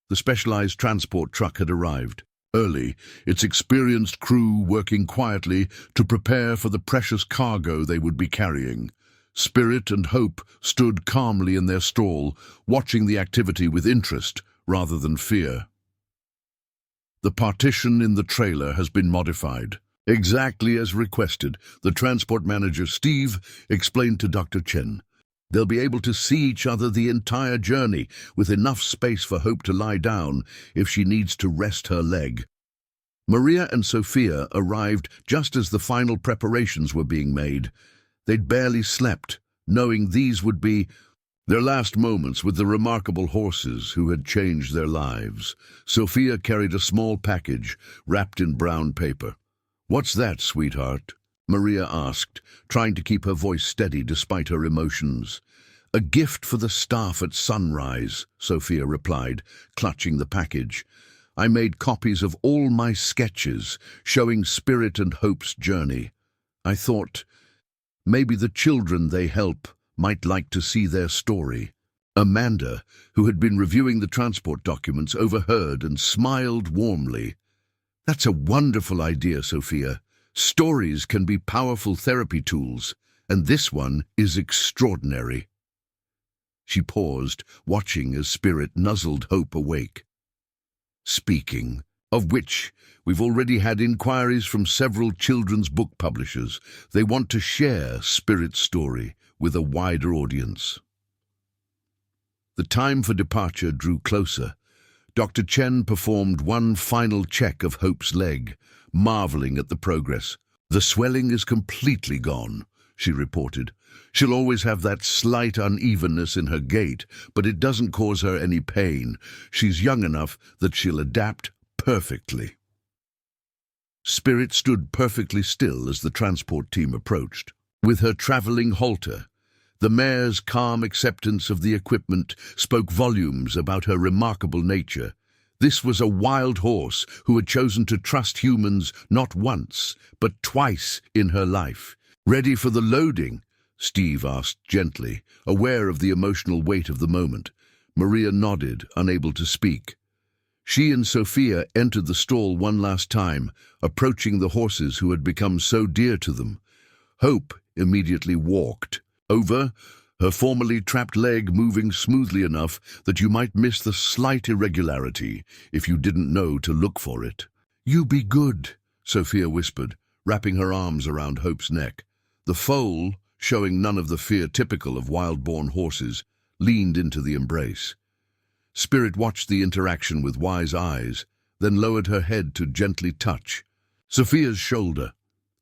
The specialized transport truck had arrived, Early, its experienced crew working quietly to prepare for the precious cargo they would be carrying. Spirit and Hope stood calmly in their stall, watching the activity with interest rather than fear. The partition in the trailer has been modified. Exactly as requested, the transport manager, Steve, explained to Dr. Chen. They'll be able to see each other the entire journey, with enough space for Hope to lie down if she needs to rest her leg. Maria and Sophia arrived just as the final preparations were being made. They'd barely slept, knowing these would be their last moments with the remarkable horses who had changed their lives. Sophia carried a small package wrapped in brown paper. "What's that, sweetheart?" Maria asked, trying to keep her voice steady despite her emotions. "A gift for the staff at Sunrise," Sophia replied, clutching the package. "I made copies of all my sketches, showing Spirit and Hope's journey. I thought maybe the children they help might like to see their story." Amanda, who had been reviewing the transport documents, overheard and smiled warmly. "That's a wonderful idea, Sophia. Stories can be powerful therapy tools, and this one is extraordinary." She paused, watching as Spirit nuzzled Hope awake. "Speaking of which, we've already had inquiries from several children's book publishers. They want to share Spirit's story with a wider audience." The time for departure drew closer. Dr. Chen performed one final check of Hope's leg, marveling at the progress. "The swelling is completely gone," she reported. "She'll always have that slight unevenness in her gait, but it doesn't cause her any pain. She's young enough that she'll adapt perfectly." Spirit stood perfectly still as the transport team approached. With her traveling halter, the mare's calm acceptance of the equipment spoke volumes about her remarkable nature. This was a wild horse who had chosen to trust humans not once, but twice in her life. "Ready for the loading?" Steve asked gently, aware of the emotional weight of the moment. Maria nodded, unable to speak. She and Sophia entered the stall one last time, approaching the horses who had become so dear to them. Hope immediately walked over, her formerly trapped leg moving smoothly enough that you might miss the slight irregularity if you didn't know to look for it. "You be good," Sophia whispered, wrapping her arms around Hope's neck. The foal, showing none of the fear typical of wild-born horses, leaned into the embrace. Spirit watched the interaction with wise eyes, then lowered her head to gently touch Sophia's shoulder.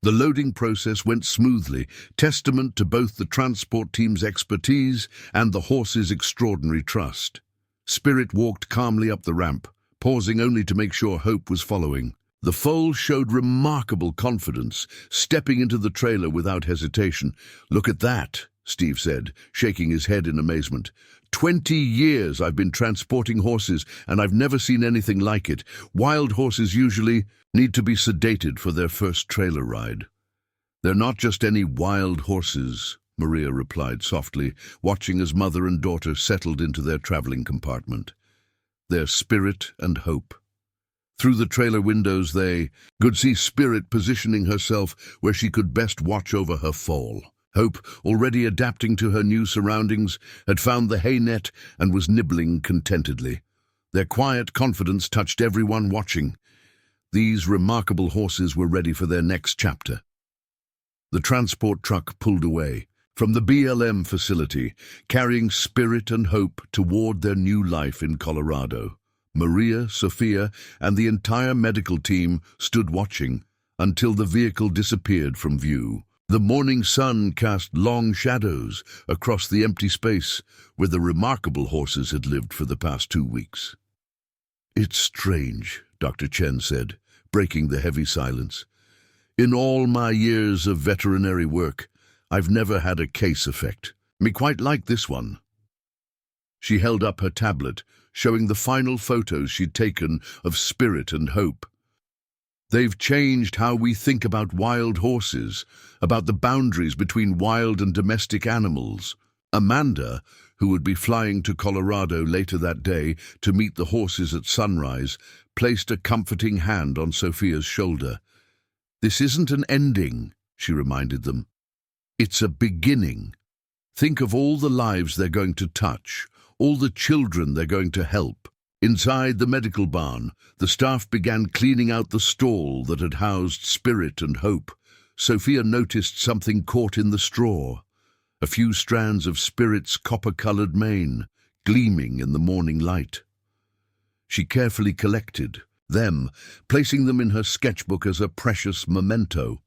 The loading process went smoothly, testament to both the transport team's expertise and the horse's extraordinary trust. Spirit walked calmly up the ramp, pausing only to make sure Hope was following. The foal showed remarkable confidence, stepping into the trailer without hesitation. "Look at that," Steve said, shaking his head in amazement. 20 years I've been transporting horses, and I've never seen anything like it. Wild horses usually need to be sedated for their first trailer ride." "They're not just any wild horses," Maria replied softly, watching as mother and daughter settled into their traveling compartment. "They're Spirit and Hope." Through the trailer windows they could see Spirit positioning herself where she could best watch over her foal. Hope, already adapting to her new surroundings, had found the hay net and was nibbling contentedly. Their quiet confidence touched everyone watching. These remarkable horses were ready for their next chapter. The transport truck pulled away from the BLM facility, carrying Spirit and Hope toward their new life in Colorado. Maria, Sophia, and the entire medical team stood watching until the vehicle disappeared from view. The morning sun cast long shadows across the empty space where the remarkable horses had lived for the past 2 weeks. "It's strange," Dr. Chen said, breaking the heavy silence. "In all my years of veterinary work, I've never had a case effect. Me quite like this one." She held up her tablet, showing the final photos she'd taken of Spirit and Hope. "They've changed how we think about wild horses, about the boundaries between wild and domestic animals." Amanda, who would be flying to Colorado later that day to meet the horses at sunrise, placed a comforting hand on Sophia's shoulder. "This isn't an ending," she reminded them. "It's a beginning. Think of all the lives they're going to touch, all the children they're going to help." Inside the medical barn, the staff began cleaning out the stall that had housed Spirit and Hope. Sophia noticed something caught in the straw. A few strands of Spirit's copper-colored mane, gleaming in the morning light. She carefully collected them, placing them in her sketchbook as a precious memento.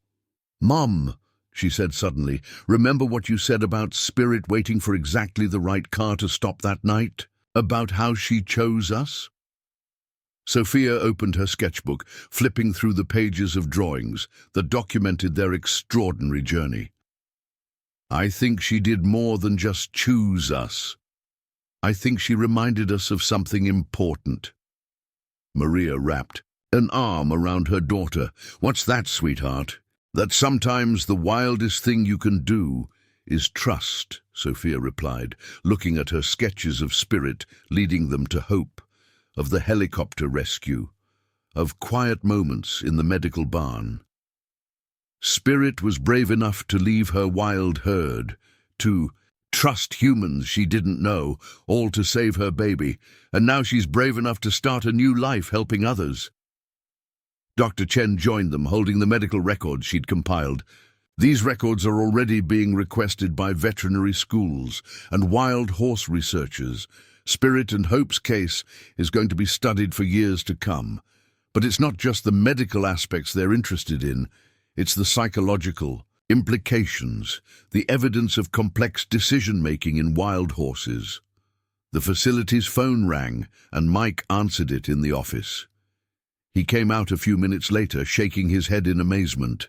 "Mom," she said suddenly, "remember what you said about Spirit waiting for exactly the right car to stop that night? About how she chose us?" Sophia opened her sketchbook, flipping through the pages of drawings that documented their extraordinary journey. "I think she did more than just choose us. I think she reminded us of something important." Maria wrapped an arm around her daughter. "What's that, sweetheart?" "That sometimes the wildest thing you can do is trust," Sophia replied, looking at her sketches of Spirit leading them to Hope, of the helicopter rescue, of quiet moments in the medical barn. Spirit was brave enough to leave her wild herd, to trust humans she didn't know, all to save her baby, and now she's brave enough to start a new life helping others. Dr. Chen joined them, holding the medical records she'd compiled. "These records are already being requested by veterinary schools and wild horse researchers. Spirit and Hope's case is going to be studied for years to come. But it's not just the medical aspects they're interested in. It's the psychological implications, the evidence of complex decision-making in wild horses." The facility's phone rang, and Mike answered it in the office. He came out a few minutes later, shaking his head in amazement.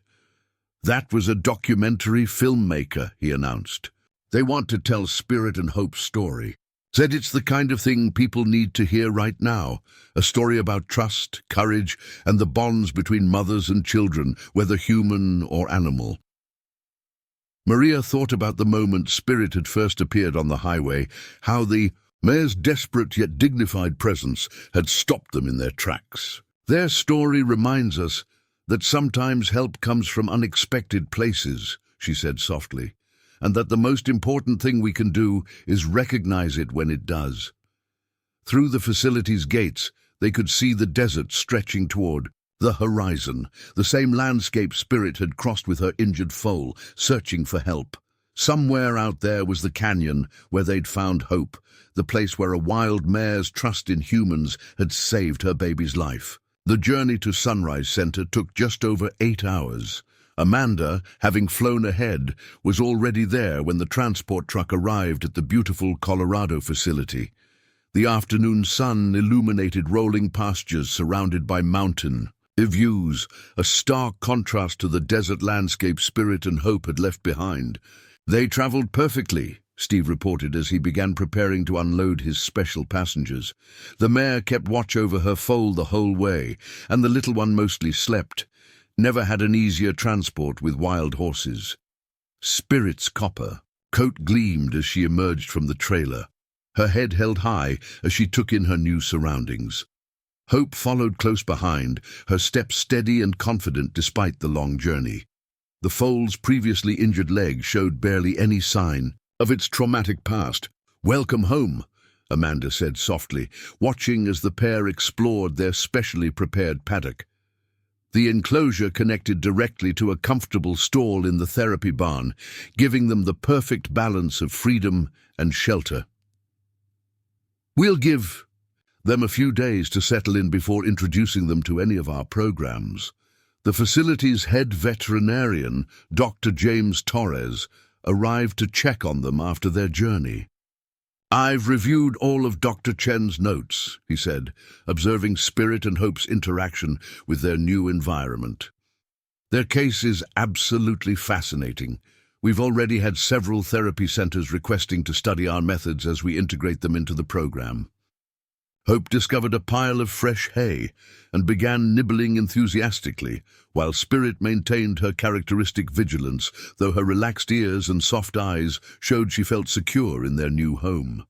"That was a documentary filmmaker," he announced. "They want to tell Spirit and Hope's story. Said it's the kind of thing people need to hear right now, a story about trust, courage, and the bonds between mothers and children, whether human or animal." Maria thought about the moment Spirit had first appeared on the highway, how the mayor's desperate yet dignified presence had stopped them in their tracks. "Their story reminds us that sometimes help comes from unexpected places," she said softly, "and that the most important thing we can do is recognize it when it does." Through the facility's gates, they could see the desert stretching toward the horizon, the same landscape Spirit had crossed with her injured foal, searching for help. Somewhere out there was the canyon where they'd found Hope, the place where a wild mare's trust in humans had saved her baby's life. The journey to Sunrise Center took just over 8 hours. Amanda, having flown ahead, was already there when the transport truck arrived at the beautiful Colorado facility. The afternoon sun illuminated rolling pastures surrounded by mountain views, a stark contrast to the desert landscape Spirit and Hope had left behind. "They traveled perfectly," Steve reported as he began preparing to unload his special passengers. "The mare kept watch over her foal the whole way, and the little one mostly slept. Never had an easier transport with wild horses." Spirit's copper coat gleamed as she emerged from the trailer, her head held high as she took in her new surroundings. Hope followed close behind, her steps steady and confident despite the long journey. The foal's previously injured leg showed barely any sign of its traumatic past. "Welcome home," Amanda said softly, watching as the pair explored their specially prepared paddock. The enclosure connected directly to a comfortable stall in the therapy barn, giving them the perfect balance of freedom and shelter. "We'll give them a few days to settle in before introducing them to any of our programs." The facility's head veterinarian, Dr. James Torres, arrived to check on them after their journey. "I've reviewed all of Dr. Chen's notes," he said, observing Spirit and Hope's interaction with their new environment. "Their case is absolutely fascinating. We've already had several therapy centers requesting to study our methods as we integrate them into the program." Hope discovered a pile of fresh hay and began nibbling enthusiastically, while Spirit maintained her characteristic vigilance, though her relaxed ears and soft eyes showed she felt secure in their new home.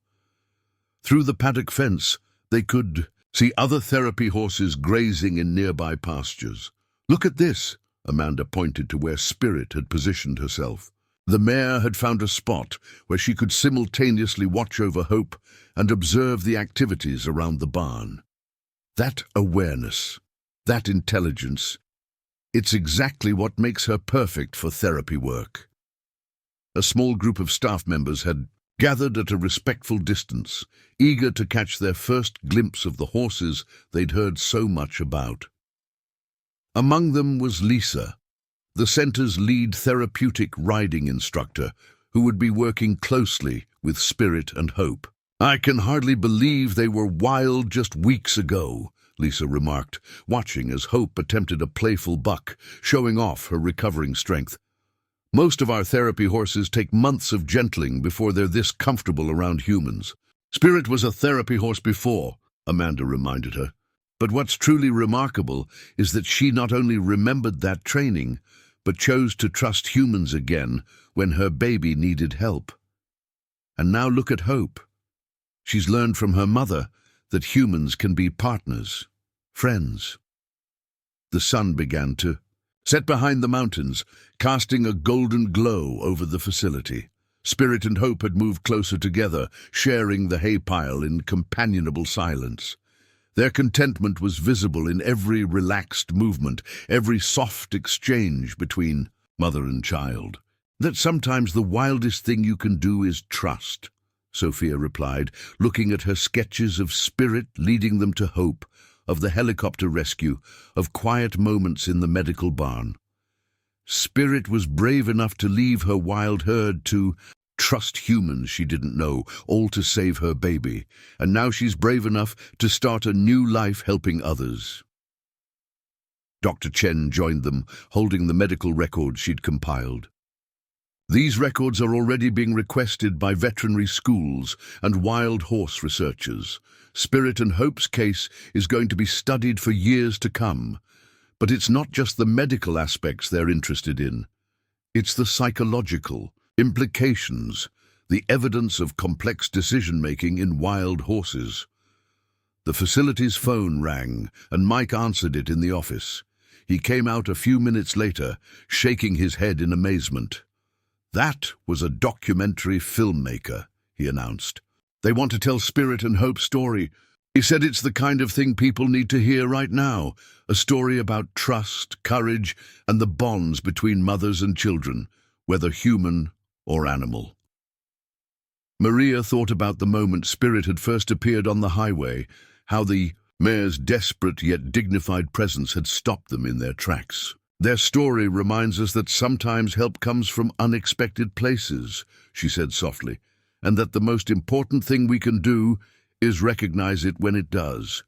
Through the paddock fence, they could see other therapy horses grazing in nearby pastures. "Look at this," Amanda pointed to where Spirit had positioned herself. The mare had found a spot where she could simultaneously watch over Hope and observe the activities around the barn. That awareness, that intelligence, it's exactly what makes her perfect for therapy work. A small group of staff members had gathered at a respectful distance, eager to catch their first glimpse of the horses they'd heard so much about. Among them was Lisa, the center's lead therapeutic riding instructor, who would be working closely with Spirit and Hope. "I can hardly believe they were wild just weeks ago," Lisa remarked, watching as Hope attempted a playful buck, showing off her recovering strength. "Most of our therapy horses take months of gentling before they're this comfortable around humans." "Spirit was a therapy horse before," Amanda reminded her. "But what's truly remarkable is that she not only remembered that training, but chose to trust humans again when her baby needed help. And now look at Hope. She's learned from her mother that humans can be partners, friends." The sun began to set behind the mountains, casting a golden glow over the facility. Spirit and Hope had moved closer together, sharing the hay pile in companionable silence. Their contentment was visible in every relaxed movement, every soft exchange between mother and child. "That sometimes the wildest thing you can do is trust," Sophia replied, looking at her sketches of Spirit leading them to Hope, of the helicopter rescue, of quiet moments in the medical barn. Spirit was brave enough to leave her wild herd to trust humans she didn't know, all to save her baby, and now she's brave enough to start a new life helping others. Dr. Chen joined them, holding the medical records she'd compiled. "These records are already being requested by veterinary schools and wild horse researchers. Spirit and Hope's case is going to be studied for years to come. But it's not just the medical aspects they're interested in. It's the psychological implications, the evidence of complex decision-making in wild horses." The facility's phone rang, and Mike answered it in the office. He came out a few minutes later, shaking his head in amazement. "That was a documentary filmmaker," he announced. "They want to tell Spirit and Hope's story. He said it's the kind of thing people need to hear right now, a story about trust, courage, and the bonds between mothers and children, whether human or animal." Maria thought about the moment Spirit had first appeared on the highway, how the mare's desperate yet dignified presence had stopped them in their tracks. "Their story reminds us that sometimes help comes from unexpected places," she said softly, "and that the most important thing we can do is recognize it when it does."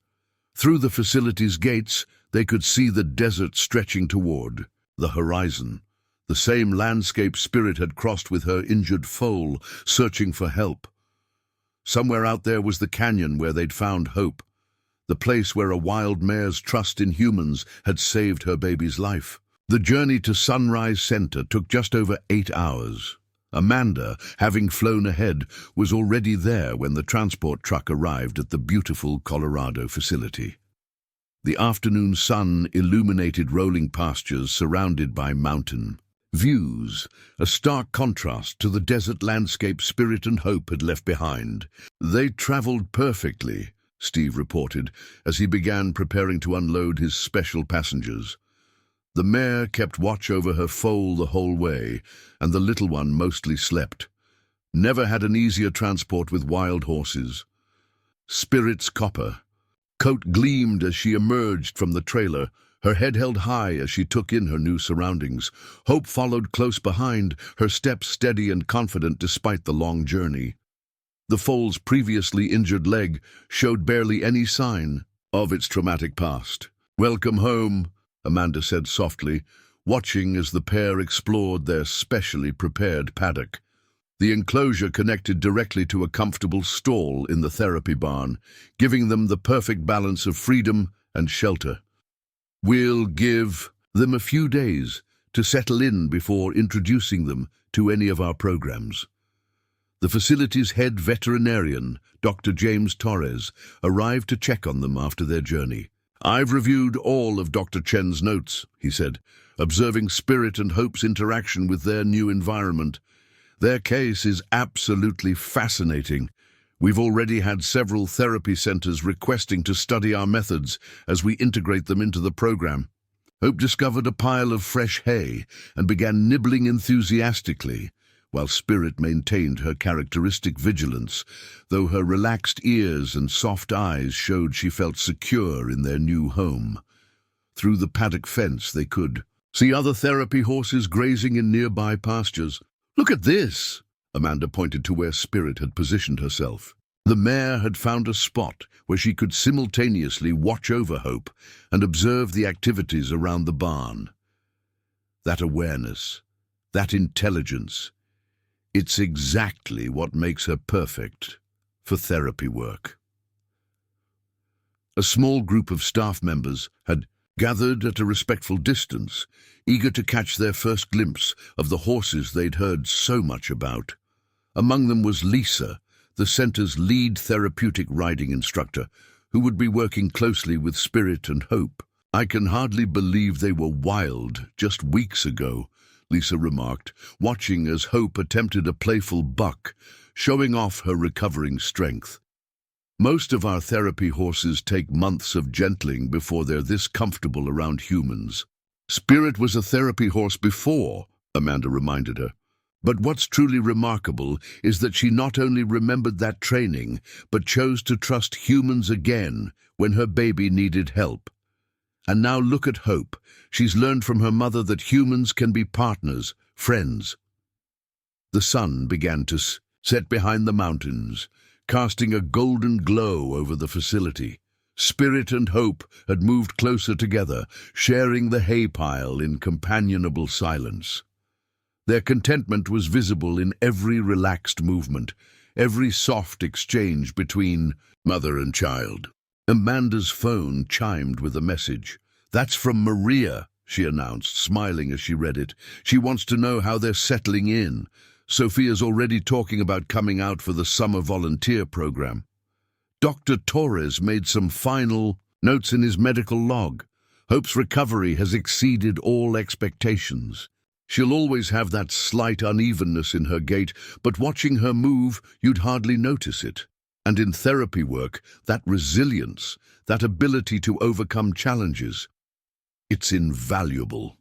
Through the facility's gates, they could see the desert stretching toward the horizon, the same landscape Spirit had crossed with her injured foal, searching for help. Somewhere out there was the canyon where they'd found Hope, the place where a wild mare's trust in humans had saved her baby's life. The journey to Sunrise Center took just over 8 hours. Amanda, having flown ahead, was already there when the transport truck arrived at the beautiful Colorado facility. The afternoon sun illuminated rolling pastures surrounded by mountain views, a stark contrast to the desert landscape Spirit and Hope had left behind. "They traveled perfectly," Steve reported, as he began preparing to unload his special passengers. The mare kept watch over her foal the whole way, and the little one mostly slept. Never had an easier transport with wild horses. Spirit's copper coat gleamed as she emerged from the trailer, her head held high as she took in her new surroundings. Hope followed close behind, her steps steady and confident despite the long journey. The foal's previously injured leg showed barely any sign of its traumatic past. "Welcome home," Amanda said softly, watching as the pair explored their specially prepared paddock. The enclosure connected directly to a comfortable stall in the therapy barn, giving them the perfect balance of freedom and shelter. We'll give them a few days to settle in before introducing them to any of our programs. The facility's head veterinarian, Dr. James Torres, arrived to check on them after their journey. "I've reviewed all of Dr. Chen's notes," he said, observing Spirit and Hope's interaction with their new environment. "Their case is absolutely fascinating. We've already had several therapy centers requesting to study our methods as we integrate them into the program." Hope discovered a pile of fresh hay and began nibbling enthusiastically, while Spirit maintained her characteristic vigilance, though her relaxed ears and soft eyes showed she felt secure in their new home. Through the paddock fence they could see other therapy horses grazing in nearby pastures. "Look at this!" Amanda pointed to where Spirit had positioned herself. The mare had found a spot where she could simultaneously watch over Hope and observe the activities around the barn. That awareness, that intelligence, it's exactly what makes her perfect for therapy work. A small group of staff members had gathered at a respectful distance, eager to catch their first glimpse of the horses they'd heard so much about. Among them was Lisa, the center's lead therapeutic riding instructor, who would be working closely with Spirit and Hope. "I can hardly believe they were wild just weeks ago," Lisa remarked, watching as Hope attempted a playful buck, showing off her recovering strength. "Most of our therapy horses take months of gentling before they're this comfortable around humans." "Spirit was a therapy horse before," Amanda reminded her. "But what's truly remarkable is that she not only remembered that training, but chose to trust humans again when her baby needed help. And now look at Hope. She's learned from her mother that humans can be partners, friends." The sun began to set behind the mountains, casting a golden glow over the facility. Spirit and Hope had moved closer together, sharing the hay pile in companionable silence. Their contentment was visible in every relaxed movement, every soft exchange between mother and child. Amanda's phone chimed with a message. "That's from Maria," she announced, smiling as she read it. "She wants to know how they're settling in. Sophia's already talking about coming out for the summer volunteer program." Dr. Torres made some final notes in his medical log. "Hope's recovery has exceeded all expectations. She'll always have that slight unevenness in her gait, but watching her move, you'd hardly notice it. And in therapy work, that resilience, that ability to overcome challenges, it's invaluable."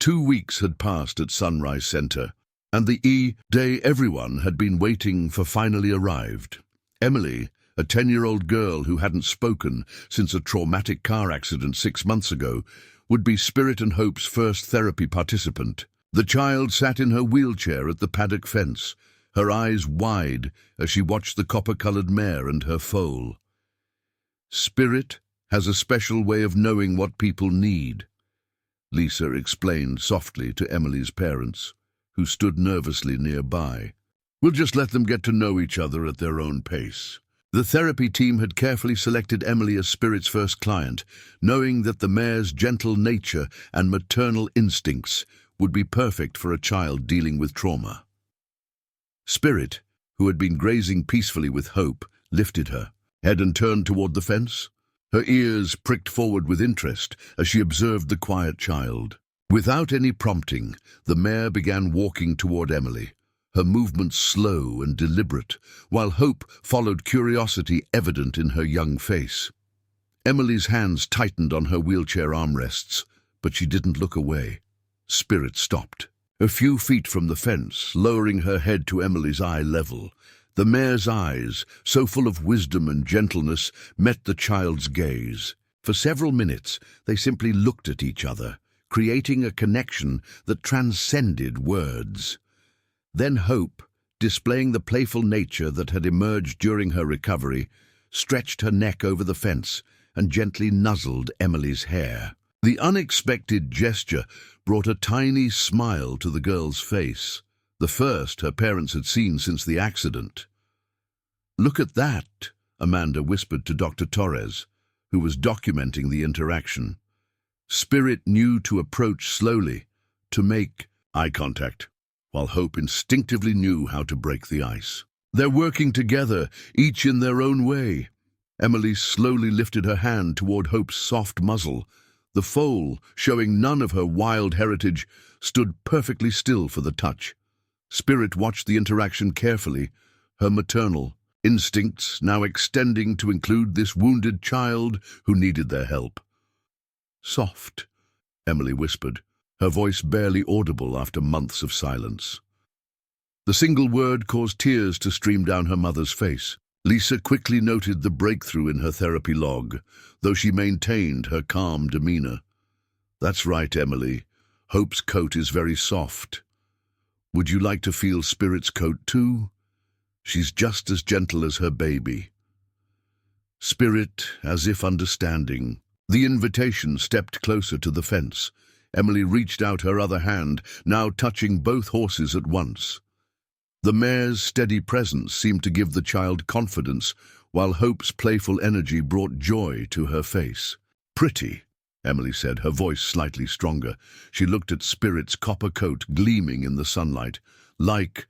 2 weeks had passed at Sunrise Center, and the day everyone had been waiting for finally arrived. Emily, a 10-year-old girl who hadn't spoken since a traumatic car accident 6 months ago, would be Spirit and Hope's first therapy participant. The child sat in her wheelchair at the paddock fence, her eyes wide as she watched the copper-colored mare and her foal. "Spirit has a special way of knowing what people need," Lisa explained softly to Emily's parents, who stood nervously nearby. "We'll just let them get to know each other at their own pace." The therapy team had carefully selected Emily as Spirit's first client, knowing that the mare's gentle nature and maternal instincts would be perfect for a child dealing with trauma. Spirit, who had been grazing peacefully with Hope, lifted her head and turned toward the fence. Her ears pricked forward with interest as she observed the quiet child. Without any prompting, the mare began walking toward Emily, her movements slow and deliberate, while Hope followed, curiosity evident in her young face. Emily's hands tightened on her wheelchair armrests, but she didn't look away. Spirit stopped. A few feet from the fence, lowering her head to Emily's eye level, the mare's eyes, so full of wisdom and gentleness, met the child's gaze. For several minutes, they simply looked at each other, creating a connection that transcended words. Then Hope, displaying the playful nature that had emerged during her recovery, stretched her neck over the fence and gently nuzzled Emily's hair. The unexpected gesture brought a tiny smile to the girl's face. the first her parents had seen since the accident. "Look at that," Amanda whispered to Dr. Torres, who was documenting the interaction. Spirit knew to approach slowly, to make eye contact, while Hope instinctively knew how to break the ice. "They're working together, each in their own way." Emily slowly lifted her hand toward Hope's soft muzzle. The foal, showing none of her wild heritage, stood perfectly still for the touch. Spirit watched the interaction carefully, her maternal instincts now extending to include this wounded child who needed their help. "Soft," Emily whispered, her voice barely audible after months of silence. The single word caused tears to stream down her mother's face. Lisa quickly noted the breakthrough in her therapy log, though she maintained her calm demeanor. "That's right, Emily. Hope's coat is very soft. Would you like to feel Spirit's coat too? She's just as gentle as her baby." Spirit, as if understanding the invitation, stepped closer to the fence. Emily reached out her other hand, now touching both horses at once. The mare's steady presence seemed to give the child confidence, while Hope's playful energy brought joy to her face. "Pretty," Emily said, her voice slightly stronger. She looked at Spirit's copper coat gleaming in the sunlight, like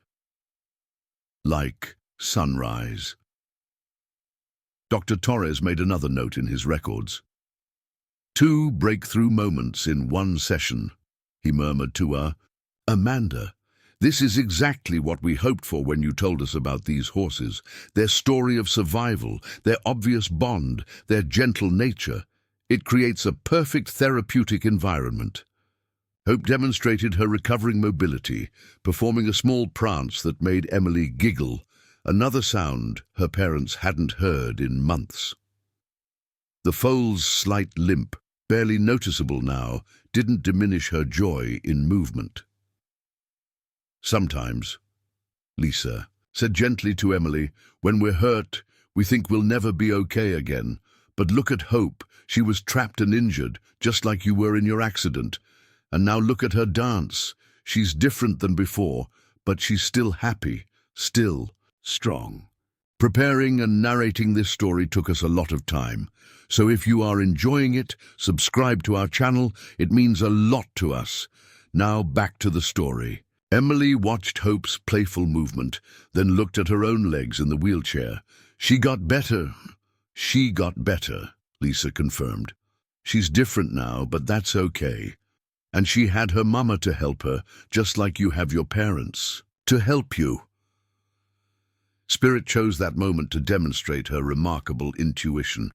sunrise. Dr. Torres made another note in his records. "2 breakthrough moments in one session," he murmured to her. "Amanda, this is exactly what we hoped for when you told us about these horses. Their story of survival, their obvious bond, their gentle nature. It creates a perfect therapeutic environment." Hope demonstrated her recovering mobility, performing a small prance that made Emily giggle, another sound her parents hadn't heard in months. The foal's slight limp, barely noticeable now, didn't diminish her joy in movement. "Sometimes," Lisa said gently to Emily, "when we're hurt, we think we'll never be okay again. But look at Hope. She was trapped and injured, just like you were in your accident. And now look at her dance. She's different than before, but she's still happy, still strong." Preparing and narrating this story took us a lot of time, so if you are enjoying it, subscribe to our channel. It means a lot to us. Now back to the story. Emily watched Hope's playful movement, then looked at her own legs in the wheelchair. She got better, Lisa confirmed. "She's different now, but that's okay. And she had her mama to help her, just like you have your parents to help you." Spirit chose that moment to demonstrate her remarkable intuition.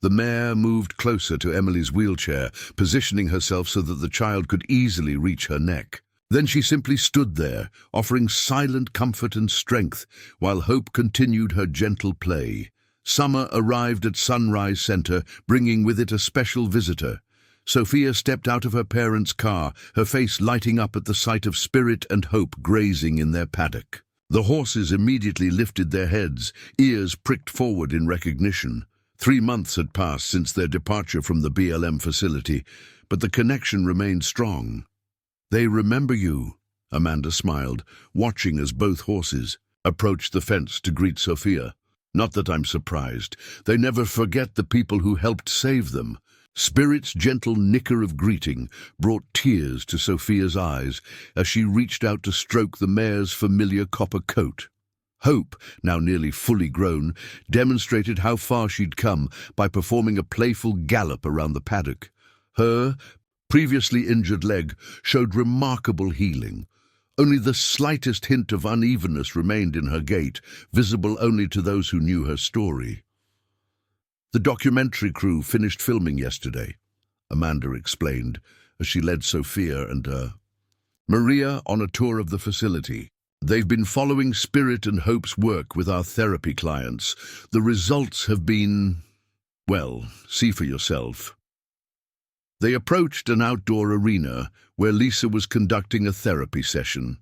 The mare moved closer to Emily's wheelchair, positioning herself so that the child could easily reach her neck. Then she simply stood there, offering silent comfort and strength, while Hope continued her gentle play. Summer arrived at Sunrise Center, bringing with it a special visitor. Sophia stepped out of her parents' car, her face lighting up at the sight of Spirit and Hope grazing in their paddock. The horses immediately lifted their heads, ears pricked forward in recognition. 3 months had passed since their departure from the BLM facility, but the connection remained strong. "They remember you," Amanda smiled, watching as both horses approached the fence to greet Sophia. "Not that I'm surprised. They never forget the people who helped save them." Spirit's gentle nicker of greeting brought tears to Sophia's eyes as she reached out to stroke the mare's familiar copper coat. Hope, now nearly fully grown, demonstrated how far she'd come by performing a playful gallop around the paddock. Her previously injured leg showed remarkable healing. Only the slightest hint of unevenness remained in her gait, visible only to those who knew her story. "The documentary crew finished filming yesterday," Amanda explained as she led Sophia and Maria on a tour of the facility. "They've been following Spirit and Hope's work with our therapy clients. The results have been, well, see for yourself." They approached an outdoor arena where Lisa was conducting a therapy session.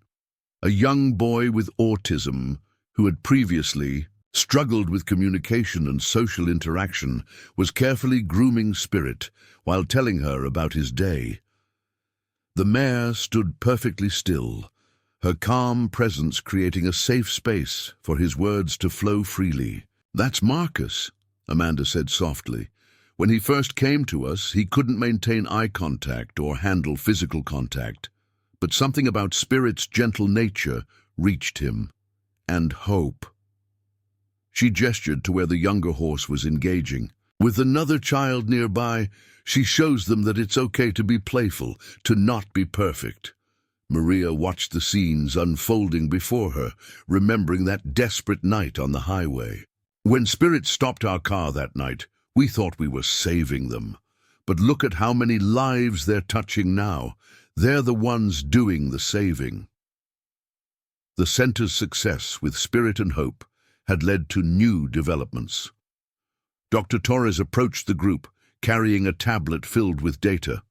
A young boy with autism, who had previously struggled with communication and social interaction, was carefully grooming Spirit while telling her about his day. The mare stood perfectly still, her calm presence creating a safe space for his words to flow freely. "That's Marcus," Amanda said softly. "When he first came to us, he couldn't maintain eye contact or handle physical contact. But something about Spirit's gentle nature reached him. And hope." She gestured to where the younger horse was engaging. "With another child nearby, she shows them that it's okay to be playful, to not be perfect." Maria watched the scenes unfolding before her, remembering that desperate night on the highway. "When Spirit stopped our car that night, we thought we were saving them. But look at how many lives they're touching now. They're the ones doing the saving." The center's success with Spirit and Hope had led to new developments. Dr. Torres approached the group, carrying a tablet filled with data.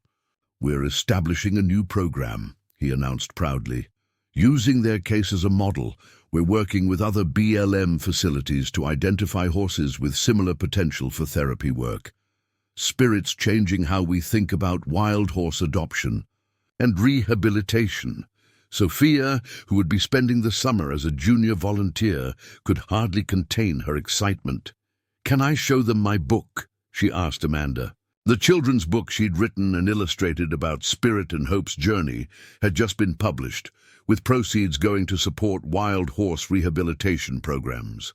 "We're establishing a new program," he announced proudly. "Using their case as a model, we're working with other BLM facilities to identify horses with similar potential for therapy work. Spirit's changing how we think about wild horse adoption and rehabilitation." Sophia, who would be spending the summer as a junior volunteer, could hardly contain her excitement. "Can I show them my book?" she asked Amanda. The children's book she'd written and illustrated about Spirit and Hope's journey had just been published, with proceeds going to support wild horse rehabilitation programs.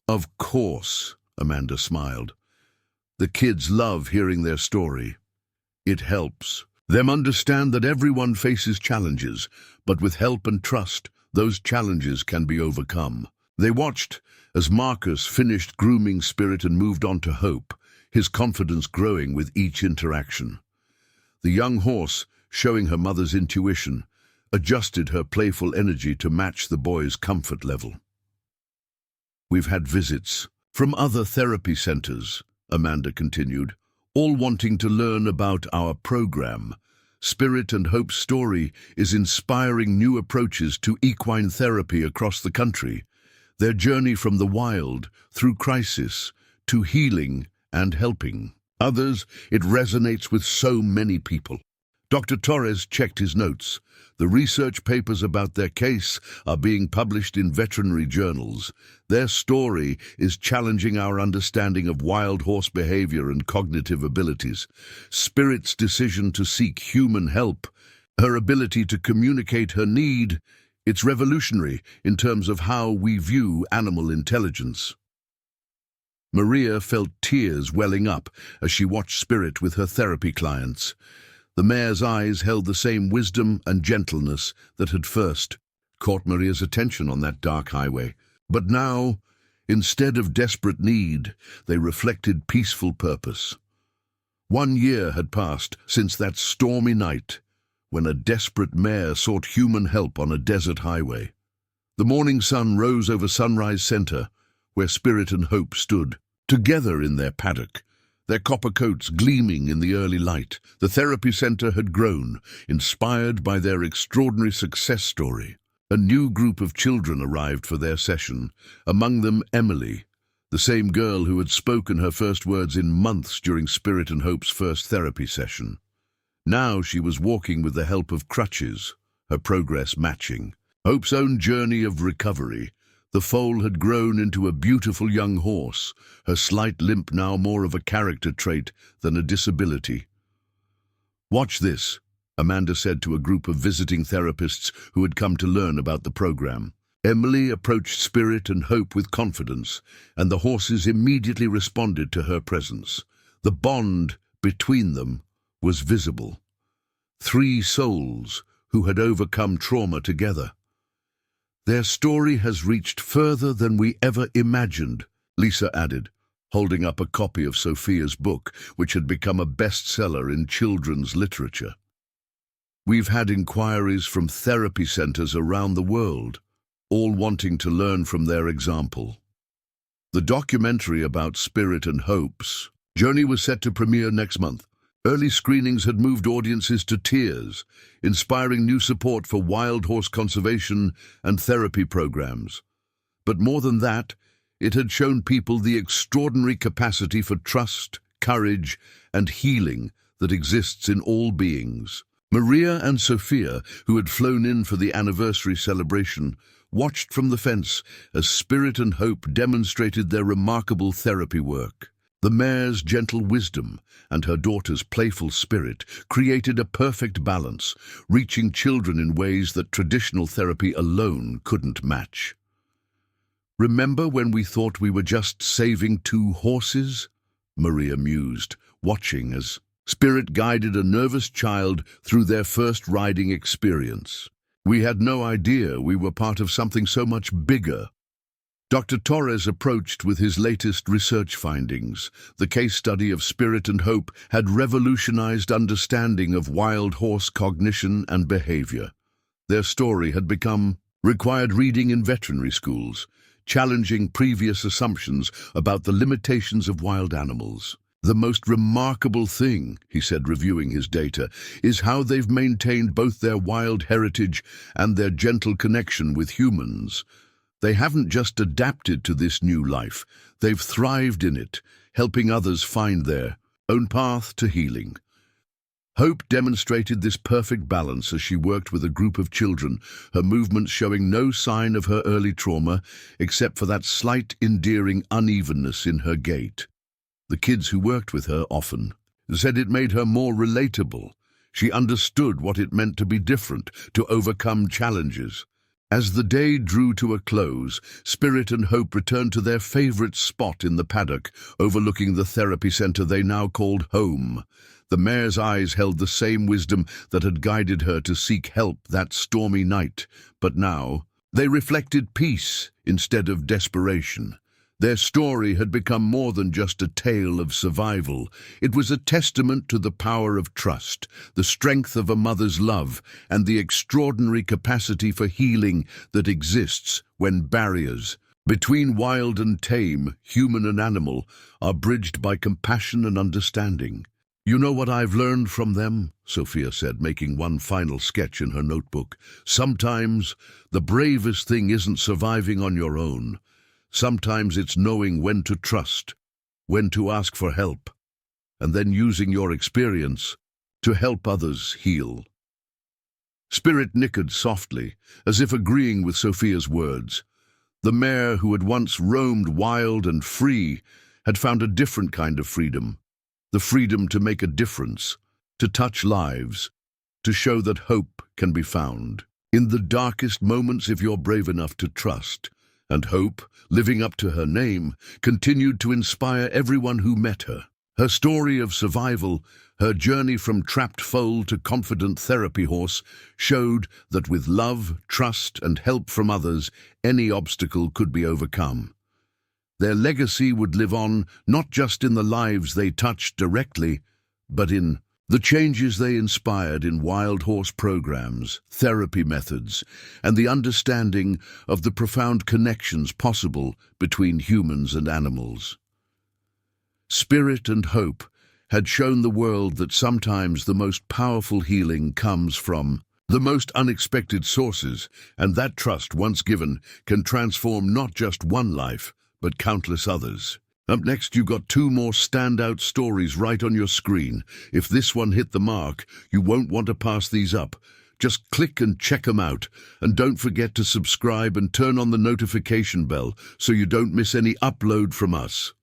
"Of course," Amanda smiled. "The kids love hearing their story. It helps them understand that everyone faces challenges, but with help and trust, those challenges can be overcome." They watched as Marcus finished grooming Spirit and moved on to Hope, his confidence growing with each interaction. The young horse, showing her mother's intuition, adjusted her playful energy to match the boy's comfort level. "We've had visits from other therapy centers," Amanda continued, "all wanting to learn about our program. Spirit and Hope's story is inspiring new approaches to equine therapy across the country. Their journey from the wild, through crisis, to healing and helping others, it resonates with so many people." Dr. Torres checked his notes. The research papers about their case are being published in veterinary journals. Their story is challenging our understanding of wild horse behavior and cognitive abilities. Spirit's decision to seek human help, her ability to communicate her need, it's revolutionary in terms of how we view animal intelligence. Maria felt tears welling up as she watched Spirit with her therapy clients. The mare's eyes held the same wisdom and gentleness that had first caught Maria's attention on that dark highway. But now, instead of desperate need, they reflected peaceful purpose. 1 year had passed since that stormy night when a desperate mare sought human help on a desert highway. The morning sun rose over Sunrise Center, where Spirit and Hope stood, together in their paddock, their copper coats gleaming in the early light. The therapy center had grown, inspired by their extraordinary success story. A new group of children arrived for their session, among them Emily, the same girl who had spoken her first words in months during Spirit and Hope's first therapy session. Now she was walking with the help of crutches, her progress matching Hope's own journey of recovery. The foal had grown into a beautiful young horse, her slight limp now more of a character trait than a disability. "Watch this," Amanda said to a group of visiting therapists who had come to learn about the program. Emily approached Spirit and Hope with confidence, and the horses immediately responded to her presence. The bond between them was visible. 3 souls who had overcome trauma together. "Their story has reached further than we ever imagined," Lisa added, holding up a copy of Sophia's book, which had become a bestseller in children's literature. "We've had inquiries from therapy centers around the world, all wanting to learn from their example." The documentary about Spirit and Hope's journey was set to premiere next month. Early screenings had moved audiences to tears, inspiring new support for wild horse conservation and therapy programs. But more than that, it had shown people the extraordinary capacity for trust, courage, and healing that exists in all beings. Maria and Sophia, who had flown in for the anniversary celebration, watched from the fence as Spirit and Hope demonstrated their remarkable therapy work. The mare's gentle wisdom and her daughter's playful spirit created a perfect balance, reaching children in ways that traditional therapy alone couldn't match. "Remember when we thought we were just saving 2 horses?" Maria mused, watching as Spirit guided a nervous child through their first riding experience. "We had no idea we were part of something so much bigger." Dr. Torres approached with his latest research findings. The case study of Spirit and Hope had revolutionized understanding of wild horse cognition and behavior. Their story had become required reading in veterinary schools, challenging previous assumptions about the limitations of wild animals. "The most remarkable thing," he said, reviewing his data, "is how they've maintained both their wild heritage and their gentle connection with humans. They haven't just adapted to this new life, they've thrived in it, helping others find their own path to healing." Hope demonstrated this perfect balance as she worked with a group of children, her movements showing no sign of her early trauma, except for that slight, endearing unevenness in her gait. The kids who worked with her often said it made her more relatable. She understood what it meant to be different, to overcome challenges. As the day drew to a close, Spirit and Hope returned to their favorite spot in the paddock, overlooking the therapy center they now called home. The mare's eyes held the same wisdom that had guided her to seek help that stormy night, but now they reflected peace instead of desperation. Their story had become more than just a tale of survival. It was a testament to the power of trust, the strength of a mother's love, and the extraordinary capacity for healing that exists when barriers between wild and tame, human and animal, are bridged by compassion and understanding. "You know what I've learned from them?" Sophia said, making one final sketch in her notebook. "Sometimes the bravest thing isn't surviving on your own. Sometimes it's knowing when to trust, when to ask for help, and then using your experience to help others heal." Spirit nickered softly, as if agreeing with Sophia's words. The mare, who had once roamed wild and free, had found a different kind of freedom. The freedom to make a difference, to touch lives, to show that hope can be found in the darkest moments if you're brave enough to trust. And Hope, living up to her name, continued to inspire everyone who met her. Her story of survival, her journey from trapped foal to confident therapy horse, showed that with love, trust, and help from others, any obstacle could be overcome. Their legacy would live on not just in the lives they touched directly, but in the changes they inspired in wild horse programs, therapy methods, and the understanding of the profound connections possible between humans and animals. Spirit and Hope had shown the world that sometimes the most powerful healing comes from the most unexpected sources, and that trust, once given, can transform not just one life, but countless others. Up next, you've got 2 more standout stories right on your screen. If this one hit the mark, you won't want to pass these up. Just click and check them out. And don't forget to subscribe and turn on the notification bell so you don't miss any upload from us.